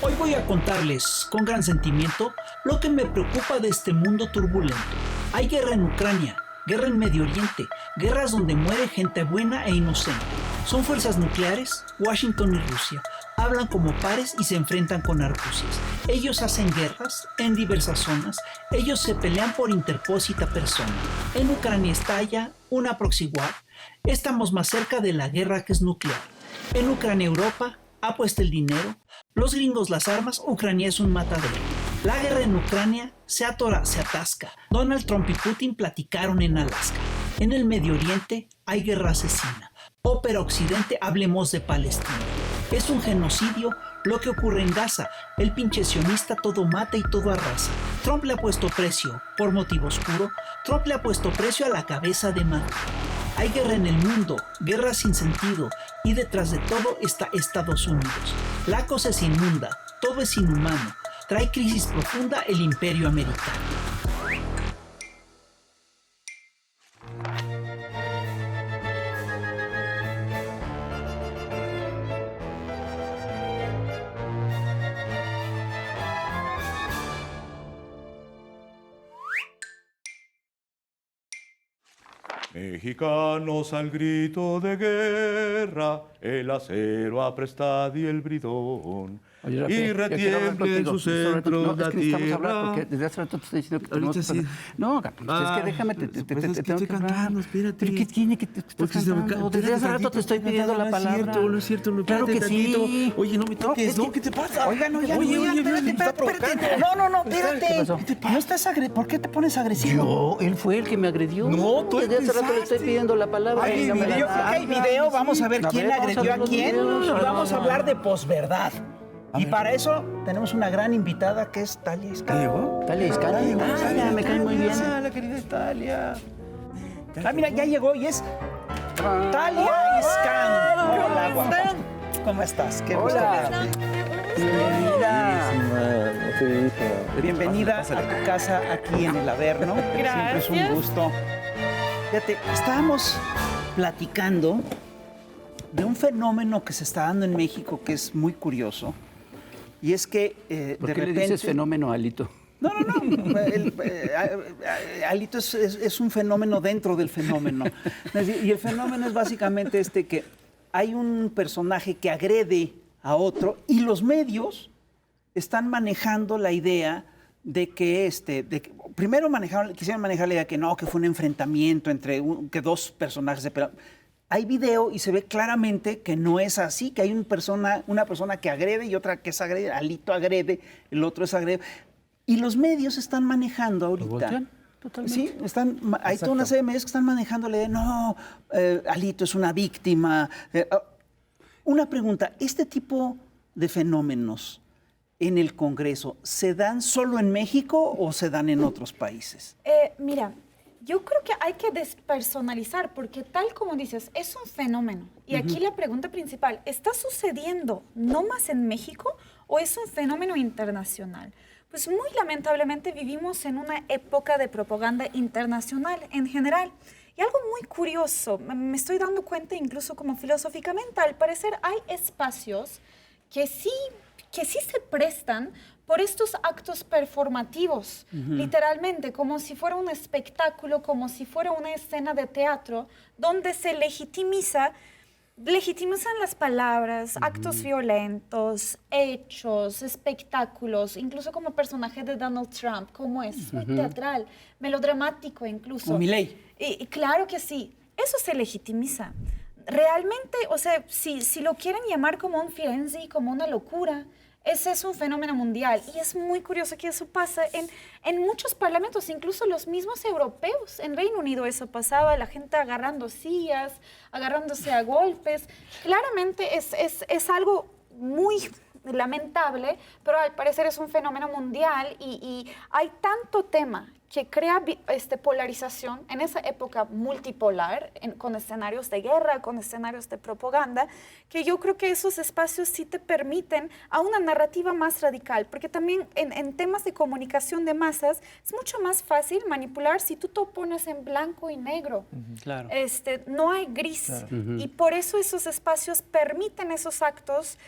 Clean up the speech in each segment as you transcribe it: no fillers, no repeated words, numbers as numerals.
Hoy voy a contarles, con gran sentimiento, lo que me preocupa de este mundo turbulento. Hay guerra en Ucrania, guerra en Medio Oriente, guerras donde muere gente buena e inocente. Son fuerzas nucleares, Washington y Rusia. Hablan como pares y se enfrentan con argucias. Ellos hacen guerras en diversas zonas. Ellos se pelean por interpósita persona. En Ucrania estalla una proxy war. Estamos más cerca de la guerra que es nuclear. En Ucrania Europa ha puesto el dinero. Los gringos las armas. Ucrania es un matadero. La guerra en Ucrania se atora, se atasca. Donald Trump y Putin platicaron en Alaska. En el Medio Oriente hay guerra asesina. Ópera Occidente, hablemos de Palestina. Es un genocidio lo que ocurre en Gaza. El pinche sionista todo mata y todo arrasa. Trump le ha puesto precio, por motivo oscuro, Trump le ha puesto precio a la cabeza de Maduro. Hay guerra en el mundo, guerra sin sentido, y detrás de todo está Estados Unidos. La cosa es inmunda, todo es inhumano. Trae crisis profunda el imperio americano. Mexicanos al grito de guerra, el acero aprestad y el bridón. Oye, Rafael, y retiemble en su centro la tierra. Porque desde hace rato te estoy diciendo que tenemos Ahorita que... sí. No, es que déjame, te pues tengo es que estoy que hablar. cantando, espérate. ¿Pero qué tiene que te estás Porque se me cantando? ca- Desde hace espérate rato te estoy tantito, pidiendo la palabra. No es cierto, no, Claro que espérate tantito. sí. Oye, no me toques, es ¿no? que- ¿Qué te pasa? Oiga, no, ya, Oye, no, ya, oye, espérate, me está espérate. provocando. No, espérate. ¿Qué pasó? No estás ¿Por qué te pones agresivo? Él fue el que me agredió. No, tú Desde hace rato le estoy empezaste. pidiendo la palabra. Ay, y no me la yo creo da. que hay video, vamos a ver A quién ver, vamos a agredió ver a los quién videos. y vamos a No. hablar de posverdad. Y para eso tenemos una gran invitada que es Talia Iscán. ¿Llegó? Dale, Iscari. Ah, ya, me cae muy bien. La querida Italia. Ah, mira, ya llegó y es Talia Iscán. Hola, guapa. ¿Cómo estás? Qué gusto Hola. verte. Bienvenida. Bienvenida a tu casa aquí en el Averno. Siempre es un gusto. Fíjate, estábamos platicando de un fenómeno que se está dando en México que es muy curioso. Y es que ¿Por de qué repente... le dices fenómeno, Alito? No. Alito es un fenómeno dentro del fenómeno. Y el fenómeno es básicamente que hay un personaje que agrede a otro y los medios están manejando la idea de que primero quisieron manejar la idea que no, que fue un enfrentamiento entre que dos personajes se pelearon. Hay video y se ve claramente que no es así, que hay una persona que agrede y otra que es agrede. Alito agrede, el otro es agrede. Y los medios están manejando ahorita. voltean? Totalmente. Sí, hay toda una serie de medios que están manejando la idea, no, Alito es una víctima. Una pregunta, ¿este tipo de fenómenos en el Congreso se dan solo en México o se dan en otros países? Mira, yo creo que hay que despersonalizar porque tal como dices, es un fenómeno. Y aquí la pregunta principal, ¿está sucediendo no más en México o es un fenómeno internacional? Pues muy lamentablemente vivimos en una época de propaganda internacional en general. Y algo muy curioso, me estoy dando cuenta incluso como filosóficamente, al parecer hay espacios que sí se prestan por estos actos performativos, literalmente, como si fuera un espectáculo, como si fuera una escena de teatro, donde se legitimizan las palabras, actos violentos, hechos, espectáculos, incluso como personaje de Donald Trump, como es muy teatral, melodramático incluso. Como Milei. Y claro que sí, eso se legitimiza. Realmente, o sea, si lo quieren llamar como un frenzy, como una locura, ese es un fenómeno mundial. Y es muy curioso que eso pasa en muchos parlamentos, incluso los mismos europeos. En Reino Unido eso pasaba, la gente agarrando sillas, agarrándose a golpes. Claramente es algo muy lamentable, pero al parecer es un fenómeno mundial y hay tanto tema que crea polarización en esa época multipolar, con escenarios de guerra, con escenarios de propaganda, que yo creo que esos espacios sí te permiten a una narrativa más radical, porque también en temas de comunicación de masas es mucho más fácil manipular si tú te pones en blanco y negro. Claro. No hay gris. Y por eso esos espacios permiten esos actos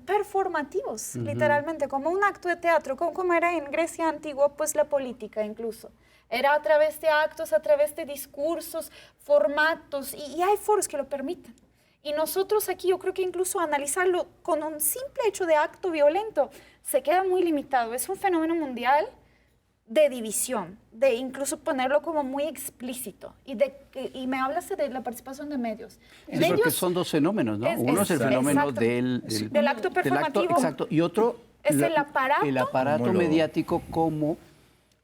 performativos, literalmente, como un acto de teatro, como era en Grecia antigua, pues la política incluso. Era a través de actos, a través de discursos, formatos, y hay foros que lo permiten. Y nosotros aquí, yo creo que incluso analizarlo con un simple hecho de acto violento se queda muy limitado. Es un fenómeno mundial de división, de incluso ponerlo como muy explícito. Y me hablas de la participación de medios. Sí, porque son dos fenómenos, ¿no? Uno es el fenómeno del acto performativo. Exacto. Y otro, es el aparato. El aparato mediático como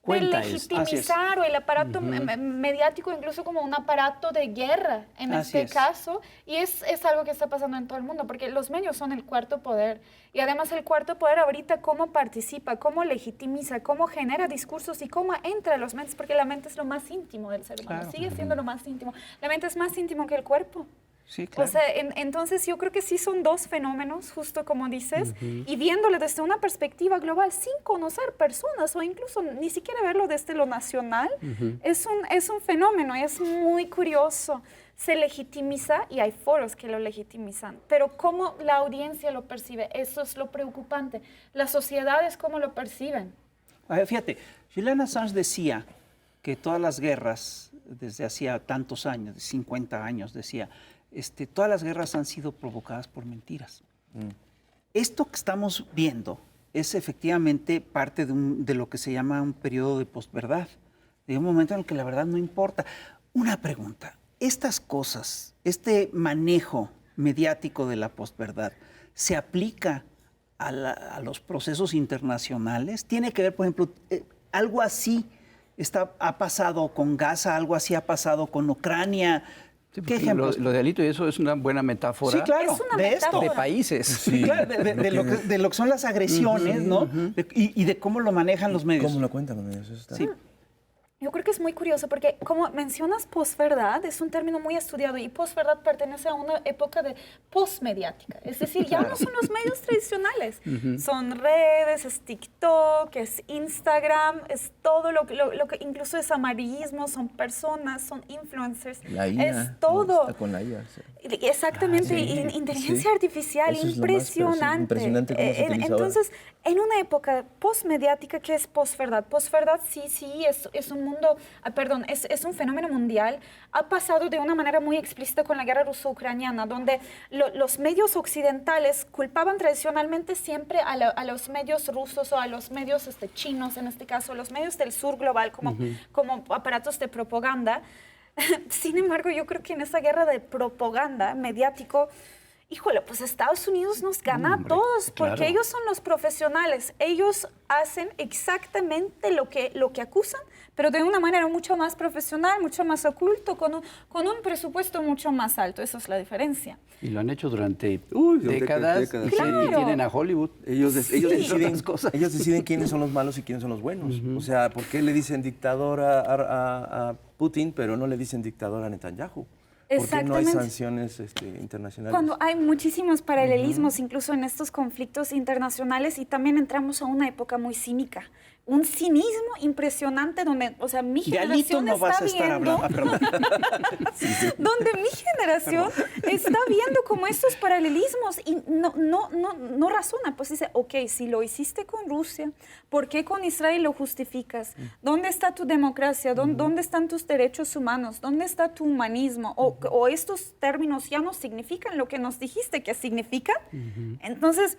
cuenta de legitimizar o el aparato mediático incluso como un aparato de guerra en este caso, y es algo que está pasando en todo el mundo, porque los medios son el cuarto poder, y además el cuarto poder ahorita cómo participa, cómo legitimiza, cómo genera discursos y cómo entra a los mentes, porque la mente es lo más íntimo del ser humano, sigue siendo lo más íntimo, la mente es más íntimo que el cuerpo. Sí, claro. O sea, entonces yo creo que sí son dos fenómenos, justo como dices, y viéndolo desde una perspectiva global, sin conocer personas o incluso ni siquiera verlo desde lo nacional, es un fenómeno y es muy curioso. Se legitimiza y hay foros que lo legitimizan, pero cómo la audiencia lo percibe, eso es lo preocupante. Las sociedades, ¿cómo lo perciben? Fíjate, Julian Assange decía que todas las guerras, desde hacía tantos años, de 50 años, decía, todas las guerras han sido provocadas por mentiras. Esto que estamos viendo es efectivamente parte de lo que se llama un periodo de posverdad, de un momento en el que la verdad no importa. Una pregunta, estas cosas, este manejo mediático de la posverdad, ¿se aplica a los procesos internacionales? ¿Tiene que ver, por ejemplo, algo así ha pasado con Gaza, algo así ha pasado con Ucrania? Sí, ¿Qué ejemplos? Lo de Alito y eso es una buena metáfora. Sí, claro, es una de metáfora. esto. De países. Sí, claro, de lo que son las agresiones, ¿no? Y de cómo lo manejan los medios. ¿Cómo lo cuentan los medios? Eso está... Sí. Yo creo que es muy curioso porque, como mencionas, posverdad es un término muy estudiado y posverdad pertenece a una época de posmediática. Es decir, ya no son los medios tradicionales. Son redes, es TikTok, es Instagram, es todo lo que incluso es amarillismo, son personas, son influencers. La IA. Es todo. Está con la IA. Sí. Exactamente, inteligencia artificial, Eso es lo impresionante. impresionante cómo se utiliza entonces, en una época posmediática, ¿qué es posverdad? Posverdad sí es un mundo, es un fenómeno mundial. Ha pasado de una manera muy explícita con la guerra ruso-ucraniana, donde los medios occidentales culpaban tradicionalmente siempre a los medios rusos o a los medios chinos, en este caso, los medios del sur global como aparatos de propaganda. Sin embargo, yo creo que en esa guerra de propaganda mediático, híjole, pues Estados Unidos nos gana a todos, porque ellos son los profesionales. Ellos hacen exactamente lo que acusan, pero de una manera mucho más profesional, mucho más oculto, con un presupuesto mucho más alto. Esa es la diferencia. Y lo han hecho durante décadas. Y Claro. tienen a Hollywood. Ellos deciden cosas. ellos deciden quiénes son los malos y quiénes son los buenos. O sea, ¿por qué le dicen dictador a Putin, pero no le dicen dictador a Netanyahu? ¿Por qué no hay sanciones internacionales? Cuando hay muchísimos paralelismos, incluso en estos conflictos internacionales, y también entramos a una época muy cínica. Un cinismo impresionante donde, o sea, mi generación no vas a estar viendo... hablando. Donde mi generación está viendo como estos paralelismos y no razona. Pues dice, ok, si lo hiciste con Rusia, ¿por qué con Israel lo justificas? ¿Dónde está tu democracia? ¿Dónde están tus derechos humanos? ¿Dónde está tu humanismo? ¿O estos términos ya no significan lo que nos dijiste que significan? Entonces,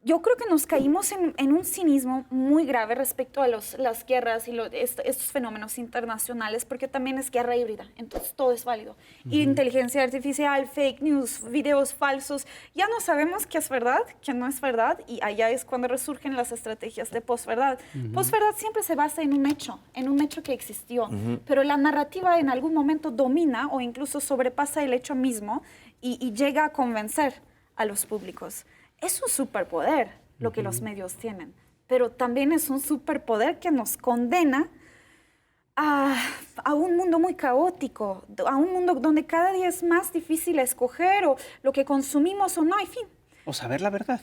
yo creo que nos caímos en un cinismo muy grave respecto a las guerras y estos fenómenos internacionales, porque también es guerra híbrida, entonces todo es válido. Inteligencia artificial, fake news, videos falsos, ya no sabemos qué es verdad, qué no es verdad, y allá es cuando resurgen las estrategias de posverdad. Posverdad siempre se basa en un hecho que existió, pero la narrativa en algún momento domina o incluso sobrepasa el hecho mismo y llega a convencer a los públicos. Es un superpoder lo que los medios tienen, pero también es un superpoder que nos condena a un mundo muy caótico, a un mundo donde cada día es más difícil escoger o lo que consumimos o no, en fin. O saber la verdad.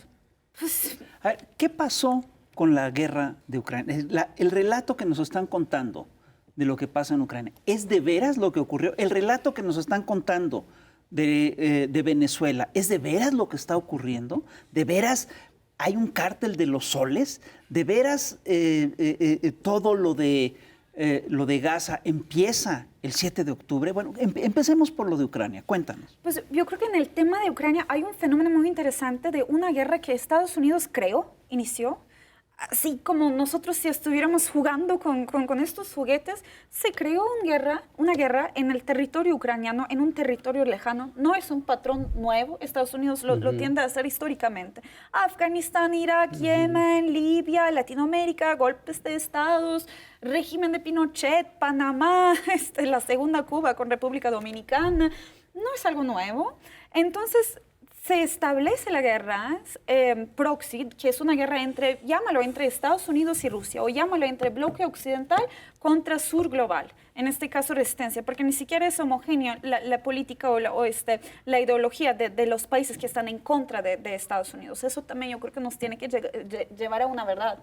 Pues, A ver, ¿qué pasó con la guerra de Ucrania? El relato que nos están contando de lo que pasa en Ucrania, ¿es de veras lo que ocurrió? El relato que nos están contando de Venezuela, ¿es de veras lo que está ocurriendo? ¿De veras hay un cártel de los soles? ¿De veras todo lo de Gaza empieza el 7 de octubre? Bueno, empecemos por lo de Ucrania. Cuéntanos. pues yo creo que en el tema de Ucrania hay un fenómeno muy interesante de una guerra que Estados Unidos inició. Así como nosotros si estuviéramos jugando con estos juguetes, se creó una guerra en el territorio ucraniano, en un territorio lejano. No es un patrón nuevo, Estados Unidos lo tiende a hacer históricamente. Afganistán, Irak, Yemen, Libia, Latinoamérica, golpes de estados, régimen de Pinochet, Panamá, la segunda Cuba con República Dominicana. No es algo nuevo. Entonces, se establece la guerra proxy, que es una guerra llámalo entre Estados Unidos y Rusia, o llámalo entre bloque occidental contra sur global, en este caso resistencia, porque ni siquiera es homogénea la política o la ideología de los países que están en contra de Estados Unidos. Eso también yo creo que nos tiene que llevar a una verdad.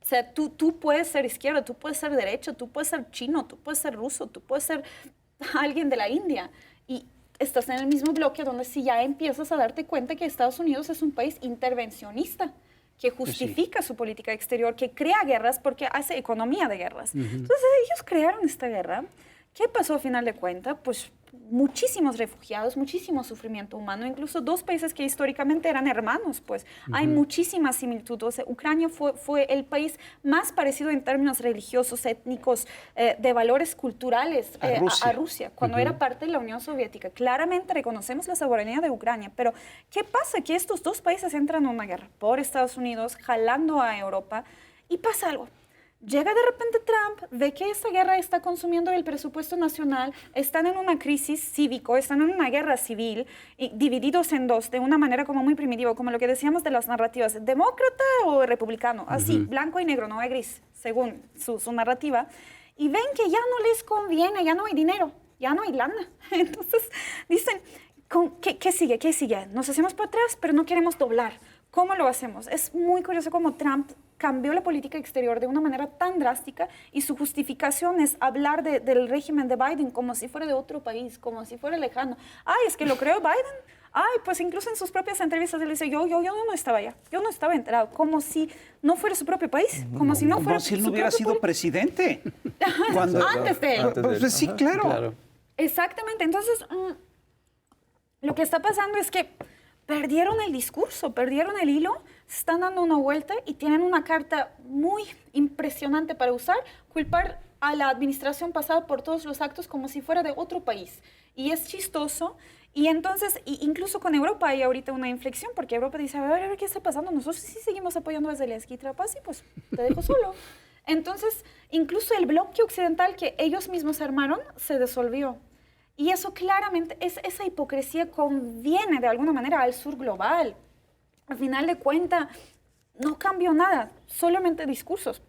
O sea, tú puedes ser izquierda, tú puedes ser derecha, tú puedes ser chino, tú puedes ser ruso, tú puedes ser alguien de la India, y estás en el mismo bloque donde si ya empiezas a darte cuenta que Estados Unidos es un país intervencionista, que justifica su política exterior, que crea guerras porque hace economía de guerras. Entonces ellos crearon esta guerra. ¿Qué pasó a final de cuentas? Pues muchísimos refugiados, muchísimo sufrimiento humano, incluso dos países que históricamente eran hermanos, pues hay muchísimas similitudes. O sea, Ucrania fue el país más parecido en términos religiosos, étnicos, de valores culturales a Rusia, cuando era parte de la Unión Soviética. Claramente reconocemos la soberanía de Ucrania, pero ¿qué pasa? Que estos dos países entran en una guerra por Estados Unidos, jalando a Europa, y pasa algo. Llega de repente Trump, ve que esta guerra está consumiendo el presupuesto nacional, están en una crisis cívico, están en una guerra civil, divididos en dos, de una manera como muy primitiva, como lo que decíamos de las narrativas, demócrata o republicano, así, blanco y negro, no hay gris, según su narrativa, y ven que ya no les conviene, ya no hay dinero, ya no hay lana. Entonces dicen, ¿qué sigue? ¿Qué sigue? Nos hacemos para atrás, pero no queremos doblar. ¿Cómo lo hacemos? Es muy curioso cómo Trump cambió la política exterior de una manera tan drástica y su justificación es hablar del régimen de Biden como si fuera de otro país, como si fuera lejano. Ay, es que lo creó Biden. Ay, pues incluso en sus propias entrevistas él dice, yo no estaba allá, yo no estaba enterado, como si no fuera su propio país, como si no fuera como si él no hubiera sido presidente. Antes de él. Pues, sí, claro. Exactamente. Entonces, lo que está pasando es que perdieron el discurso, perdieron el hilo, se están dando una vuelta y tienen una carta muy impresionante para usar, culpar a la administración pasada por todos los actos como si fuera de otro país. Y es chistoso. Y entonces, incluso con Europa hay ahorita una inflexión, porque Europa dice, a ver, ¿qué está pasando? Nosotros sí seguimos apoyando a Zelensky y Trapas, y pues te dejo solo. Entonces, incluso el bloque occidental que ellos mismos armaron se disolvió. Y eso claramente, esa hipocresía conviene de alguna manera al sur global. Al final de cuentas, no cambió nada, solamente discursos.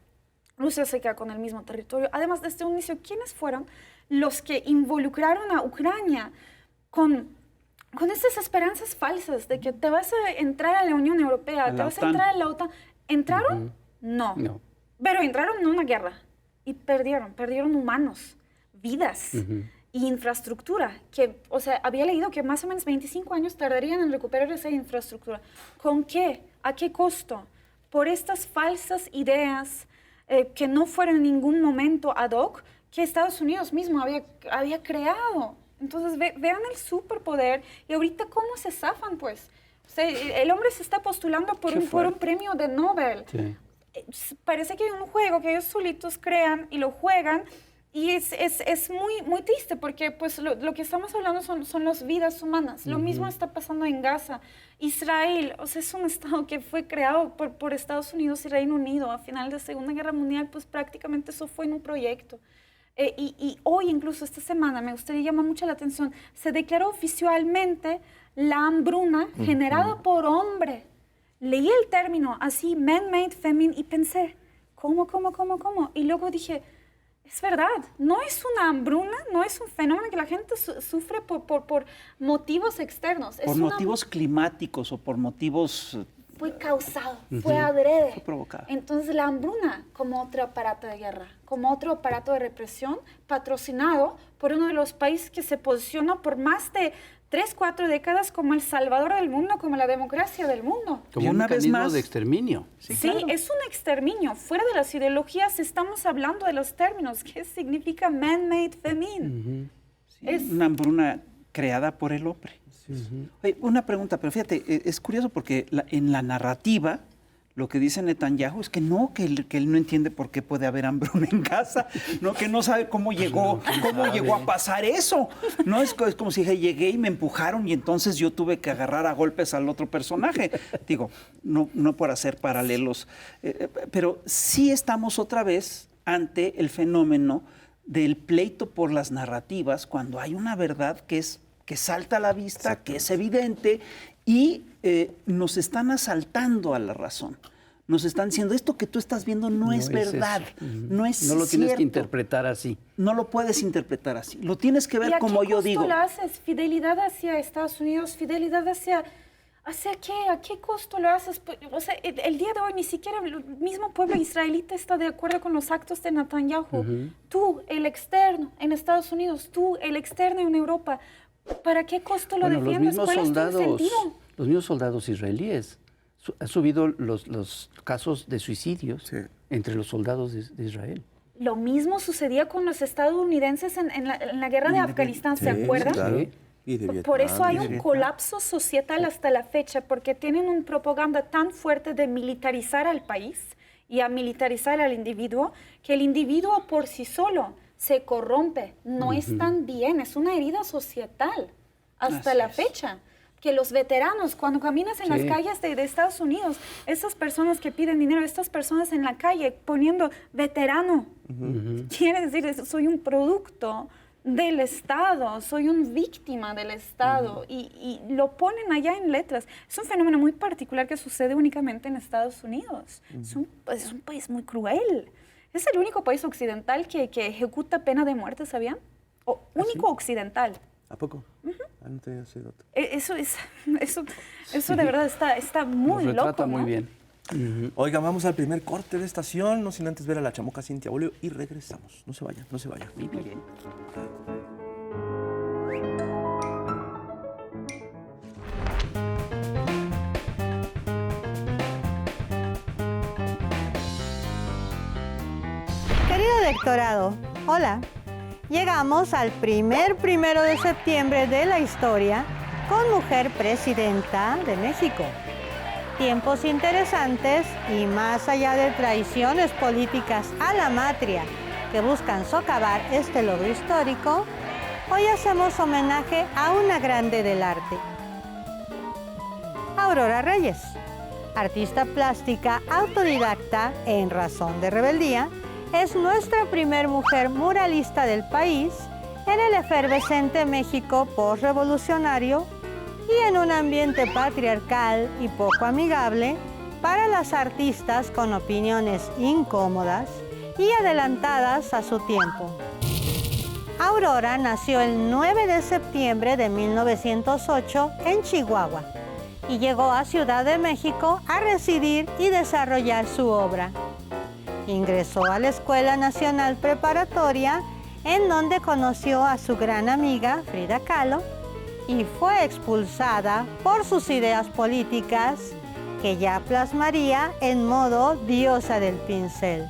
Rusia se queda con el mismo territorio. Además, desde un inicio, ¿quiénes fueron los que involucraron a Ucrania con estas esperanzas falsas de que te vas a entrar a la Unión Europea, te vas a entrar a la OTAN? ¿Entraron? No. Pero entraron en una guerra y perdieron humanos, vidas. Y infraestructura, que, o sea, había leído que más o menos 25 años tardarían en recuperar esa infraestructura. ¿Con qué? ¿A qué costo? Por estas falsas ideas que no fueron en ningún momento ad hoc, que Estados Unidos mismo había creado. Entonces, vean el superpoder y ahorita cómo se zafan, pues. O sea, el hombre se está postulando por un premio de Nobel. Sí. Parece que hay un juego que ellos solitos crean y lo juegan. Y es muy, muy triste porque pues, lo que estamos hablando son las vidas humanas. Lo mismo está pasando en Gaza. Israel, o sea, es un estado que fue creado por Estados Unidos y Reino Unido. A final de la Segunda Guerra Mundial, pues prácticamente eso fue en un proyecto. Y hoy, incluso esta semana, me gustaría llamar mucho la atención, se declaró oficialmente la hambruna generada por hombre. Leí el término así, man-made famine, y pensé, ¿cómo? Y luego dije, Es verdad, no es una hambruna, no es un fenómeno que la gente sufre por motivos externos. Por motivos climáticos o por motivos... Fue causado, fue adrede. Fue provocado. Entonces la hambruna, como otro aparato de guerra, como otro aparato de represión, patrocinado por uno de los países que se posicionó por más de 3, 4 décadas como el salvador del mundo, como la democracia del mundo. Como un mecanismo de exterminio. Sí, claro. Es un exterminio. Fuera de las ideologías estamos hablando de los términos. ¿Qué significa man-made famine? Sí, es una hambruna creada por el hombre. Oye, una pregunta, pero fíjate, es curioso porque en la narrativa lo que dice Netanyahu es que él no entiende por qué puede haber hambruna en Gaza, no, que no sabe cómo llegó a pasar eso. No es como si llegué y me empujaron y entonces yo tuve que agarrar a golpes al otro personaje. Digo, no por hacer paralelos, pero sí estamos otra vez ante el fenómeno del pleito por las narrativas cuando hay una verdad que salta a la vista, que es evidente, y nos están asaltando a la razón. Nos están diciendo, esto que tú estás viendo no es verdad, no es cierto. No lo tienes que interpretar así. No lo puedes interpretar así. Lo tienes que ver como yo digo. ¿Y a qué costo lo haces? ¿Fidelidad hacia Estados Unidos? ¿Fidelidad hacia qué? ¿A qué costo lo haces? O sea, el día de hoy ni siquiera el mismo pueblo israelita está de acuerdo con los actos de Netanyahu. Tú, el externo en Estados Unidos, tú, el externo en Europa. ¿Para qué costo lo defiendes? ¿Cuál es tu sentido? Los mismos soldados israelíes han subido los casos de suicidios entre los soldados de Israel. Lo mismo sucedía con los estadounidenses en la guerra de Afganistán, ¿se acuerdan? Claro. Y de Vietnam, por eso hay un colapso societal hasta la fecha, porque tienen una propaganda tan fuerte de militarizar al país y a militarizar al individuo, que el individuo por sí solo se corrompe, no es tan bien, es una herida societal hasta la fecha. Que los veteranos, cuando caminas en las calles de Estados Unidos, esas personas que piden dinero, estas personas en la calle poniendo veterano, quiere decir, soy un producto del Estado, soy una víctima del Estado, y lo ponen allá en letras. Es un fenómeno muy particular que sucede únicamente en Estados Unidos. Es un país muy cruel. Es el único país occidental que ejecuta pena de muerte, ¿sabían? Único occidental. ¿A poco? No tenía ese dato. Eso de verdad está muy loco, retrata muy bien. Oigan, vamos al primer corte de estación, no sin antes ver a la chamuca Cintia Bolio y regresamos. No se vayan, no se vayan. Muy bien. Querido lectorado, hola. Llegamos al primer 1 de septiembre de la historia con mujer presidenta de México. Tiempos interesantes y más allá de traiciones políticas a la matria que buscan socavar este logro histórico, hoy hacemos homenaje a una grande del arte. Aurora Reyes, artista plástica autodidacta en razón de rebeldía, es nuestra primer mujer muralista del país en el efervescente México postrevolucionario y en un ambiente patriarcal y poco amigable para las artistas con opiniones incómodas y adelantadas a su tiempo. Aurora nació el 9 de septiembre de 1908 en Chihuahua y llegó a Ciudad de México a residir y desarrollar su obra. Ingresó a la Escuela Nacional Preparatoria, en donde conoció a su gran amiga Frida Kahlo y fue expulsada por sus ideas políticas, que ya plasmaría en modo diosa del pincel.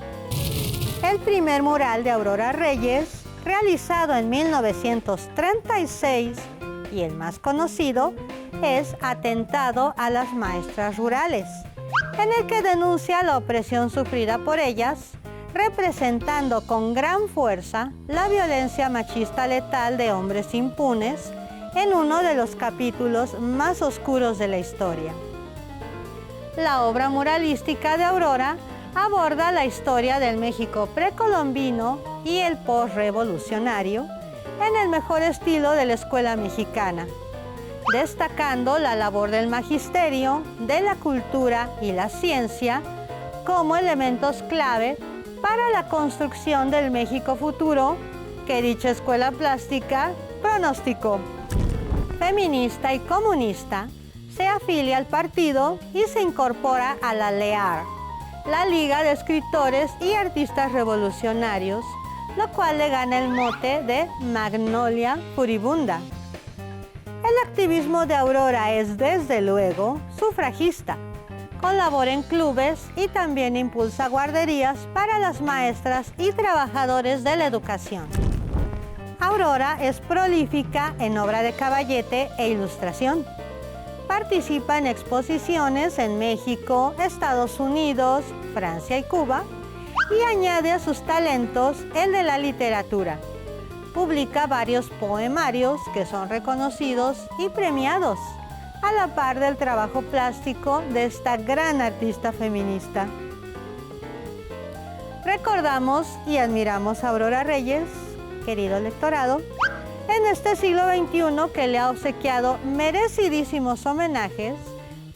El primer mural de Aurora Reyes, realizado en 1936, y el más conocido, es Atentado a las maestras rurales, en el que denuncia la opresión sufrida por ellas, representando con gran fuerza la violencia machista letal de hombres impunes en uno de los capítulos más oscuros de la historia. La obra muralística de Aurora aborda la historia del México precolombino y el posrevolucionario en el mejor estilo de la escuela mexicana, destacando la labor del magisterio, de la cultura y la ciencia como elementos clave para la construcción del México futuro que dicha escuela plástica pronosticó. Feminista y comunista, se afilia al partido y se incorpora a la LEAR, la Liga de Escritores y Artistas Revolucionarios, lo cual le gana el mote de Magnolia Furibunda. El activismo de Aurora es, desde luego, sufragista. Colabora en clubes y también impulsa guarderías para las maestras y trabajadores de la educación. Aurora es prolífica en obra de caballete e ilustración. Participa en exposiciones en México, Estados Unidos, Francia y Cuba, y añade a sus talentos el de la literatura. Publica varios poemarios que son reconocidos y premiados, a la par del trabajo plástico de esta gran artista feminista. Recordamos y admiramos a Aurora Reyes, querido lectorado, en este siglo XXI que le ha obsequiado merecidísimos homenajes,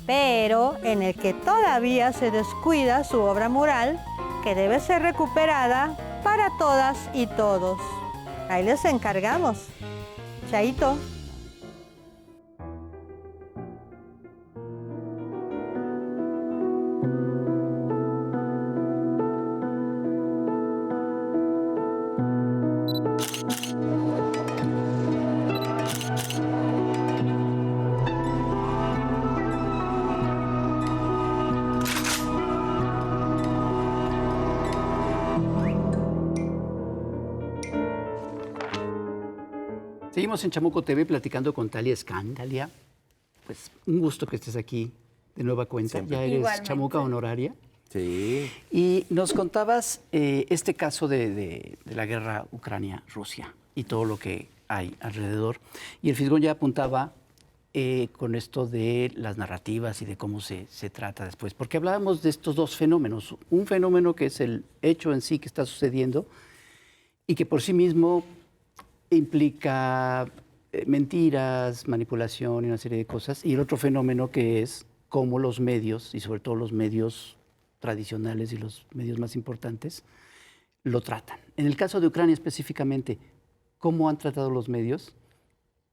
pero en el que todavía se descuida su obra mural, que debe ser recuperada para todas y todos. Ahí les encargamos. Chaito. Seguimos en Chamuco TV platicando con Talia Escándalia. Pues un gusto que estés aquí de nueva cuenta. Siempre. Ya eres Igualmente. chamuca honoraria. Sí. Y nos contabas este caso de la guerra Ucrania-Rusia y todo lo que hay alrededor. Y el Fisgón ya apuntaba con esto de las narrativas y de cómo se trata después. Porque hablábamos de estos dos fenómenos. Un fenómeno que es el hecho en sí que está sucediendo y que por sí mismo implica mentiras, manipulación y una serie de cosas. Y el otro fenómeno que es cómo los medios, y sobre todo los medios tradicionales y los medios más importantes, lo tratan. En el caso de Ucrania específicamente, ¿cómo han tratado los medios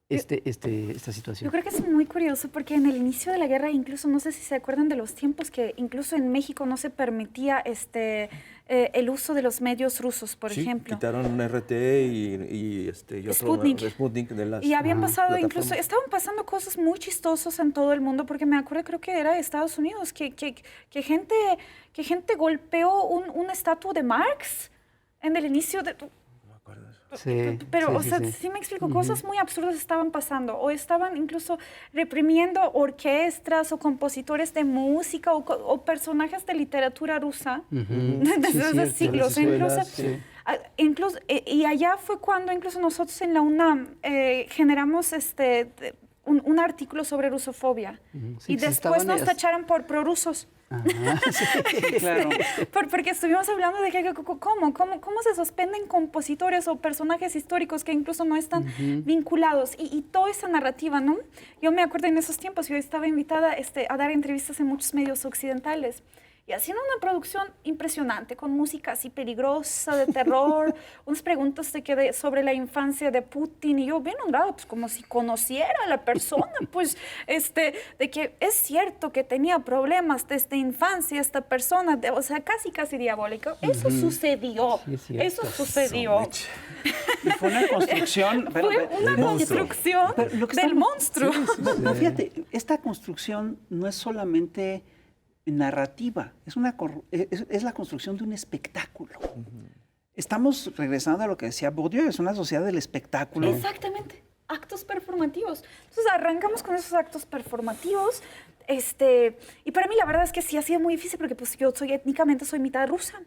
esta situación? Yo creo que es muy curioso porque en el inicio de la guerra, incluso no sé si se acuerdan de los tiempos que incluso en México no se permitía el uso de los medios rusos, por ejemplo. Quitaron un RT y otro Sputnik de las Y habían pasado, plataformas. incluso, estaban pasando cosas muy chistosas en todo el mundo, porque me acuerdo, creo que era Estados Unidos, que gente golpeó una estatua de Marx en el inicio de... Sí, Pero, sí, o sí, sea, sí. sí me explico, cosas muy absurdas estaban pasando, o estaban incluso reprimiendo orquestas o compositores de música o personajes de literatura rusa desde hace siglos. Incluso, y allá fue cuando incluso nosotros en la UNAM generamos un artículo sobre rusofobia. Sí, Y después nos tacharon por prorrusos. Sí, claro. Porque estuvimos hablando de que cómo se suspenden compositores o personajes históricos que incluso no están vinculados. Y toda esa narrativa, ¿no? Yo me acuerdo en esos tiempos, yo estaba invitada a dar entrevistas en muchos medios occidentales. Y haciendo una producción impresionante, con música así peligrosa, de terror, unas preguntas sobre la infancia de Putin. Y yo bien honrada, pues como si conociera a la persona, pues, de que es cierto que tenía problemas desde infancia esta persona, o sea, casi diabólico. Eso sucedió, Sí, eso sucedió. Y fue una construcción... Fue una construcción del monstruo. No, fíjate, esta construcción no es solamente narrativa, es la construcción de un espectáculo. Estamos regresando a lo que decía Bourdieu, es una sociedad del espectáculo. Exactamente, actos performativos. Entonces arrancamos con esos actos performativos, y para mí la verdad es que sí ha sido muy difícil porque pues yo étnicamente soy mitad rusa.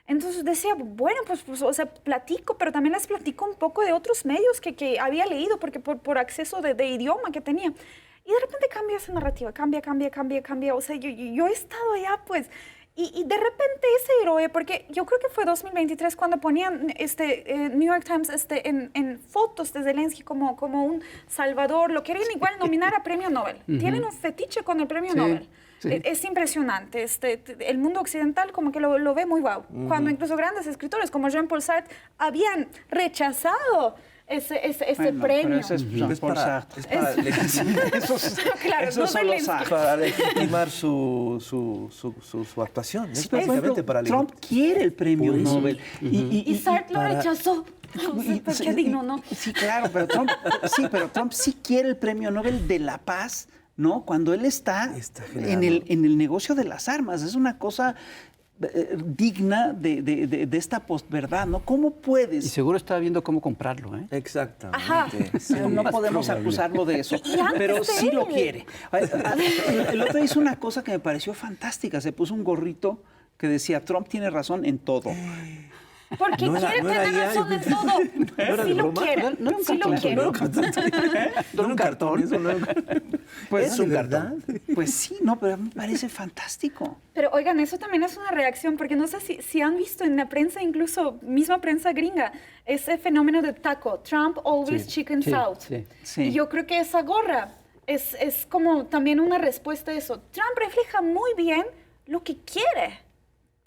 Entonces decía, bueno, pues o sea, platico, pero también les platico un poco de otros medios que había leído porque por acceso de idioma que tenía. Y de repente cambia esa narrativa, cambia. O sea, yo he estado allá, pues, Y de repente ese héroe, porque yo creo que fue 2023 cuando ponían New York Times en fotos de Zelensky como un salvador, lo querían igual nominar a premio Nobel. Tienen un fetiche con el premio Nobel. Sí. Es impresionante. El mundo occidental como que lo ve muy guau. Cuando incluso grandes escritores como Jean-Paul Sartre habían rechazado ese premio. Pero eso es para legitimar su actuación. Sí, Trump quiere el premio Nobel. Y Sartre lo rechazó. Qué digno, ¿no? Sí, claro, pero Trump sí quiere el premio Nobel de la paz, ¿no? Cuando él está en el negocio de las armas. Es una cosa digna de esta posverdad, ¿no? ¿Cómo puedes? Y seguro está viendo cómo comprarlo, ¿eh? Exactamente. Sí, no podemos acusarlo de eso, pero sí lo quiere. El otro hizo una cosa que me pareció fantástica. Se puso un gorrito que decía, Trump tiene razón en todo. Porque quiere tener razón en todo. Sí lo quiere. No era un cartón. No era un cartón. Pues es verdad. Pues sí, no, pero me parece fantástico. Pero oigan, eso también es una reacción, porque no sé si han visto en la prensa, incluso misma prensa gringa, ese fenómeno de taco, Trump always chicken south. Sí. Y yo creo que esa gorra es como también una respuesta a eso. Trump refleja muy bien lo que quiere.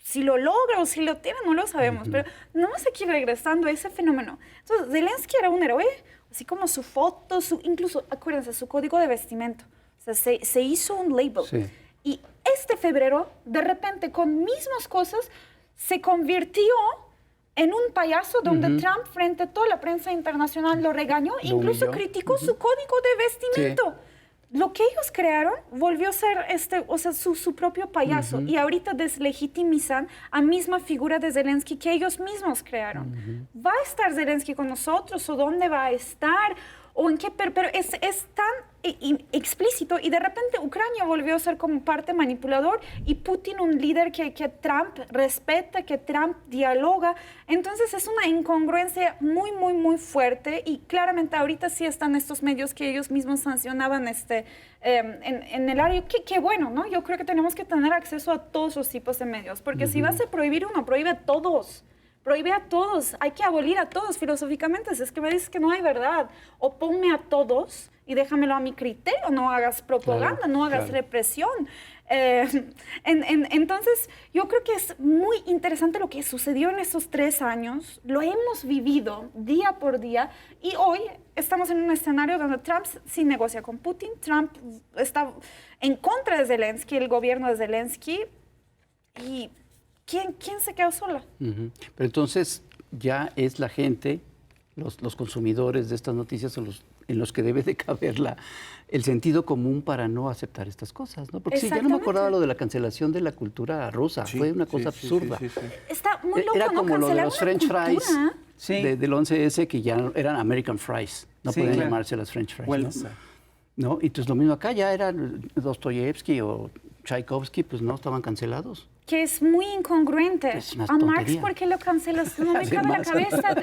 Si lo logra o si lo tiene, no lo sabemos. Pero nomás aquí regresando a ese fenómeno. Entonces, Zelensky era un héroe, así como su foto, incluso, acuérdense, su código de vestimenta. O sea, se hizo un label. Sí. Y este febrero, de repente, con mismas cosas, se convirtió en un payaso donde Trump, frente a toda la prensa internacional, lo regañó, incluso criticó su código de vestimenta. Sí. Lo que ellos crearon volvió a ser su propio payaso. Y ahorita deslegitimizan a misma figura de Zelensky que ellos mismos crearon. ¿Va a estar Zelensky con nosotros o dónde va a estar? ¿O en qué? Pero es tan explícito, y de repente Ucrania volvió a ser como parte manipulador y Putin un líder que Trump respeta, que Trump dialoga. Entonces es una incongruencia muy, muy, muy fuerte, y claramente ahorita sí están estos medios que ellos mismos sancionaban en el área. Qué bueno, ¿no? Yo creo que tenemos que tener acceso a todos los tipos de medios, porque si vas a prohibir uno, prohíbe a todos. Prohíbe a todos, hay que abolir a todos filosóficamente. Es que me dices que no hay verdad. O ponme a todos y déjamelo a mi criterio. No hagas propaganda, no hagas represión. Entonces, yo creo que es muy interesante lo que sucedió en estos 3 años. Lo hemos vivido día por día. Y hoy estamos en un escenario donde Trump sí negocia con Putin. Trump está en contra de Zelensky, el gobierno de Zelensky. Y ¿quién se quedó sola? Pero entonces ya es la gente, los consumidores de estas noticias en los que debe de caber el sentido común para no aceptar estas cosas, ¿no? Porque sí, ya no me acordaba lo de la cancelación de la cultura rusa. Fue una cosa absurda. Sí. Está muy loco, era como ¿no? lo de los French fries del 11S, que ya eran American fries. No podían llamarse las French fries. Well, ¿no? Y entonces lo mismo acá, ya eran Dostoyevsky o Tchaikovsky, pues no, estaban cancelados. Que es muy incongruente. Es una a Marx, tontería. ¿por qué lo cancelas? No me cabe la cabeza.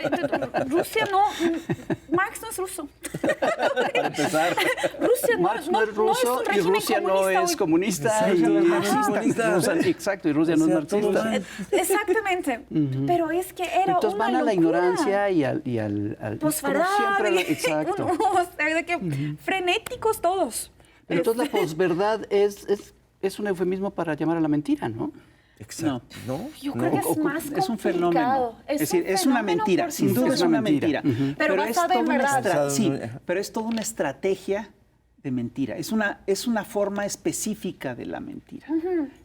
Rusia no. Marx no es ruso. Para empezar. Rusia Marx no es ruso y Rusia no es comunista. Exacto, y Rusia no es marxista. Exactamente. Pero es que era entonces una van a la locura. ignorancia y al Posverdad. Exacto. De que frenéticos todos. Entonces la posverdad es un eufemismo para llamar a la mentira, ¿no? Exacto. ¿No? Yo creo que es más complicado. Es un fenómeno. Es decir, es una mentira. Sin duda es una mentira. Pero basada en verdad. Sí, pero es toda una estrategia de mentira. Es una forma específica de la mentira.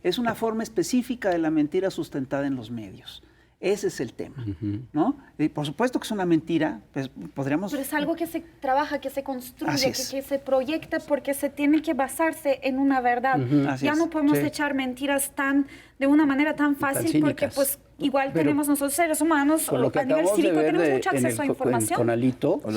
Es una forma específica de la mentira sustentada en los medios. Ese es el tema, ¿no? Por supuesto que es una mentira, pues podríamos... Pero es algo que se trabaja, que se construye, que se proyecta, porque se tiene que basarse en una verdad. Ya no podemos echar mentiras de una manera tan fácil, porque pues igual tenemos nosotros seres humanos, con lo que a nivel cívico tenemos mucho acceso a información. Con Alito, pues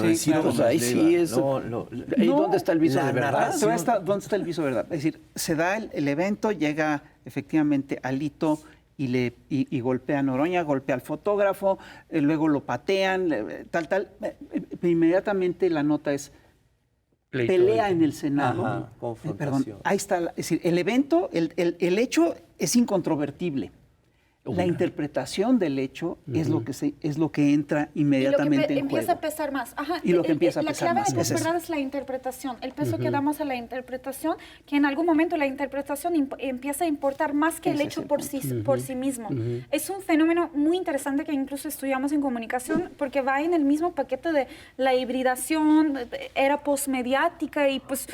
ahí sí es... ¿Dónde está el viso de verdad? ¿Dónde está el viso de verdad? Es decir, se da el evento, llega efectivamente Alito y golpea a Noroña, golpea al fotógrafo, luego lo patean, tal. Inmediatamente la nota es, pelea en el Senado. Ajá, confrontación. Perdón, ahí está, es decir, el evento, el hecho es incontrovertible. La interpretación del hecho es lo que entra inmediatamente y lo que en juego. empieza a pesar más. Ajá. Y lo que empieza a pesar más. La clave de Es eso. posverdad es la interpretación, el peso que damos a la interpretación, que en algún momento la interpretación empieza a importar más que el Ese es hecho el por sí mismo. Es un fenómeno muy interesante que incluso estudiamos en comunicación porque va en el mismo paquete de la hibridación, era postmediática y pues...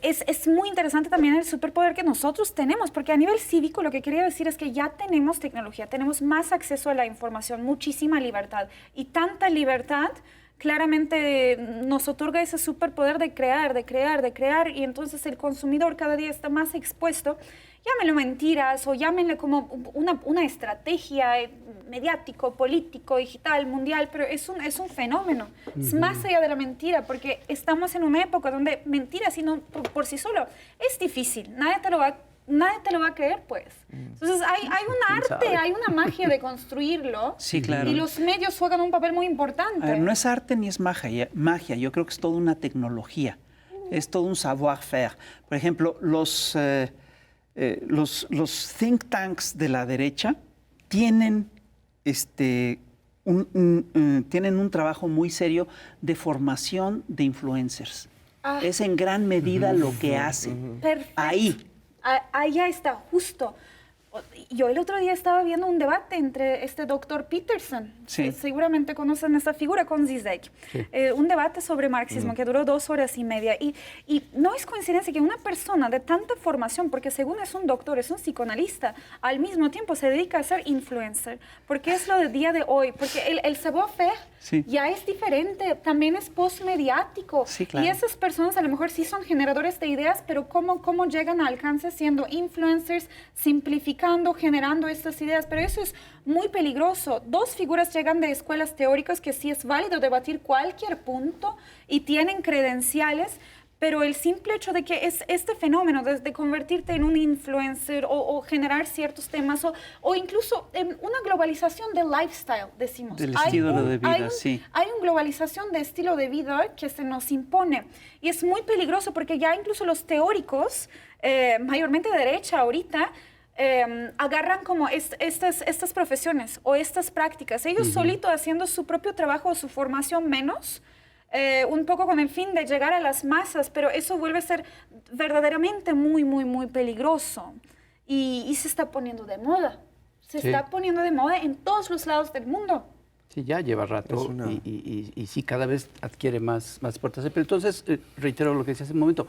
Es muy interesante también el superpoder que nosotros tenemos, porque a nivel cívico lo que quería decir es que ya tenemos tecnología, tenemos más acceso a la información, muchísima libertad. Y tanta libertad claramente nos otorga ese superpoder de crear, y entonces el consumidor cada día está más expuesto. Llámenlo mentiras o llámenle como una estrategia mediático, político, digital, mundial, pero es un fenómeno. Es más allá de la mentira, porque estamos en una época donde mentiras por sí solo es difícil. Nadie te lo va a creer, pues. Entonces hay un arte, hay una magia de construirlo. Sí, claro. Y los medios juegan un papel muy importante. A ver, no es arte ni es magia. Yo creo que es toda una tecnología. Es todo un savoir-faire. Por ejemplo, los think tanks de la derecha tienen tienen un trabajo muy serio de formación de influencers. Es en gran medida lo que hacen. Perfecto. Ahí. Allá está, justo. Yo el otro día estaba viendo un debate entre este doctor Peterson, Sí. Seguramente conocen esta figura, con Zizek, un debate sobre marxismo que duró 2 horas y media. Y no es coincidencia que una persona de tanta formación, porque según es un doctor, es un psicoanalista, al mismo tiempo se dedica a ser influencer, porque es lo del día de hoy, porque el savoir-faire ya es diferente, también es postmediático. Sí, claro. Y esas personas a lo mejor sí son generadores de ideas, pero ¿cómo llegan a alcance siendo influencers, simplificando, generando estas ideas? Pero eso es muy peligroso. 2 figuras llegan de escuelas teóricas que sí es válido debatir cualquier punto y tienen credenciales, pero el simple hecho de que es este fenómeno de convertirte en un influencer o generar ciertos temas o incluso en una globalización del lifestyle, decimos. Del estilo de vida, sí. Hay una globalización de estilo de vida que se nos impone y es muy peligroso porque ya incluso los teóricos, mayormente de derecha ahorita, agarran como estas profesiones o estas prácticas, ellos solitos haciendo su propio trabajo o su formación menos, un poco con el fin de llegar a las masas, pero eso vuelve a ser verdaderamente muy, muy, muy peligroso y se está poniendo de moda. Se está poniendo de moda en todos los lados del mundo. Sí, ya lleva rato y sí, cada vez adquiere más fuerza. Pero entonces, reitero lo que decía hace un momento,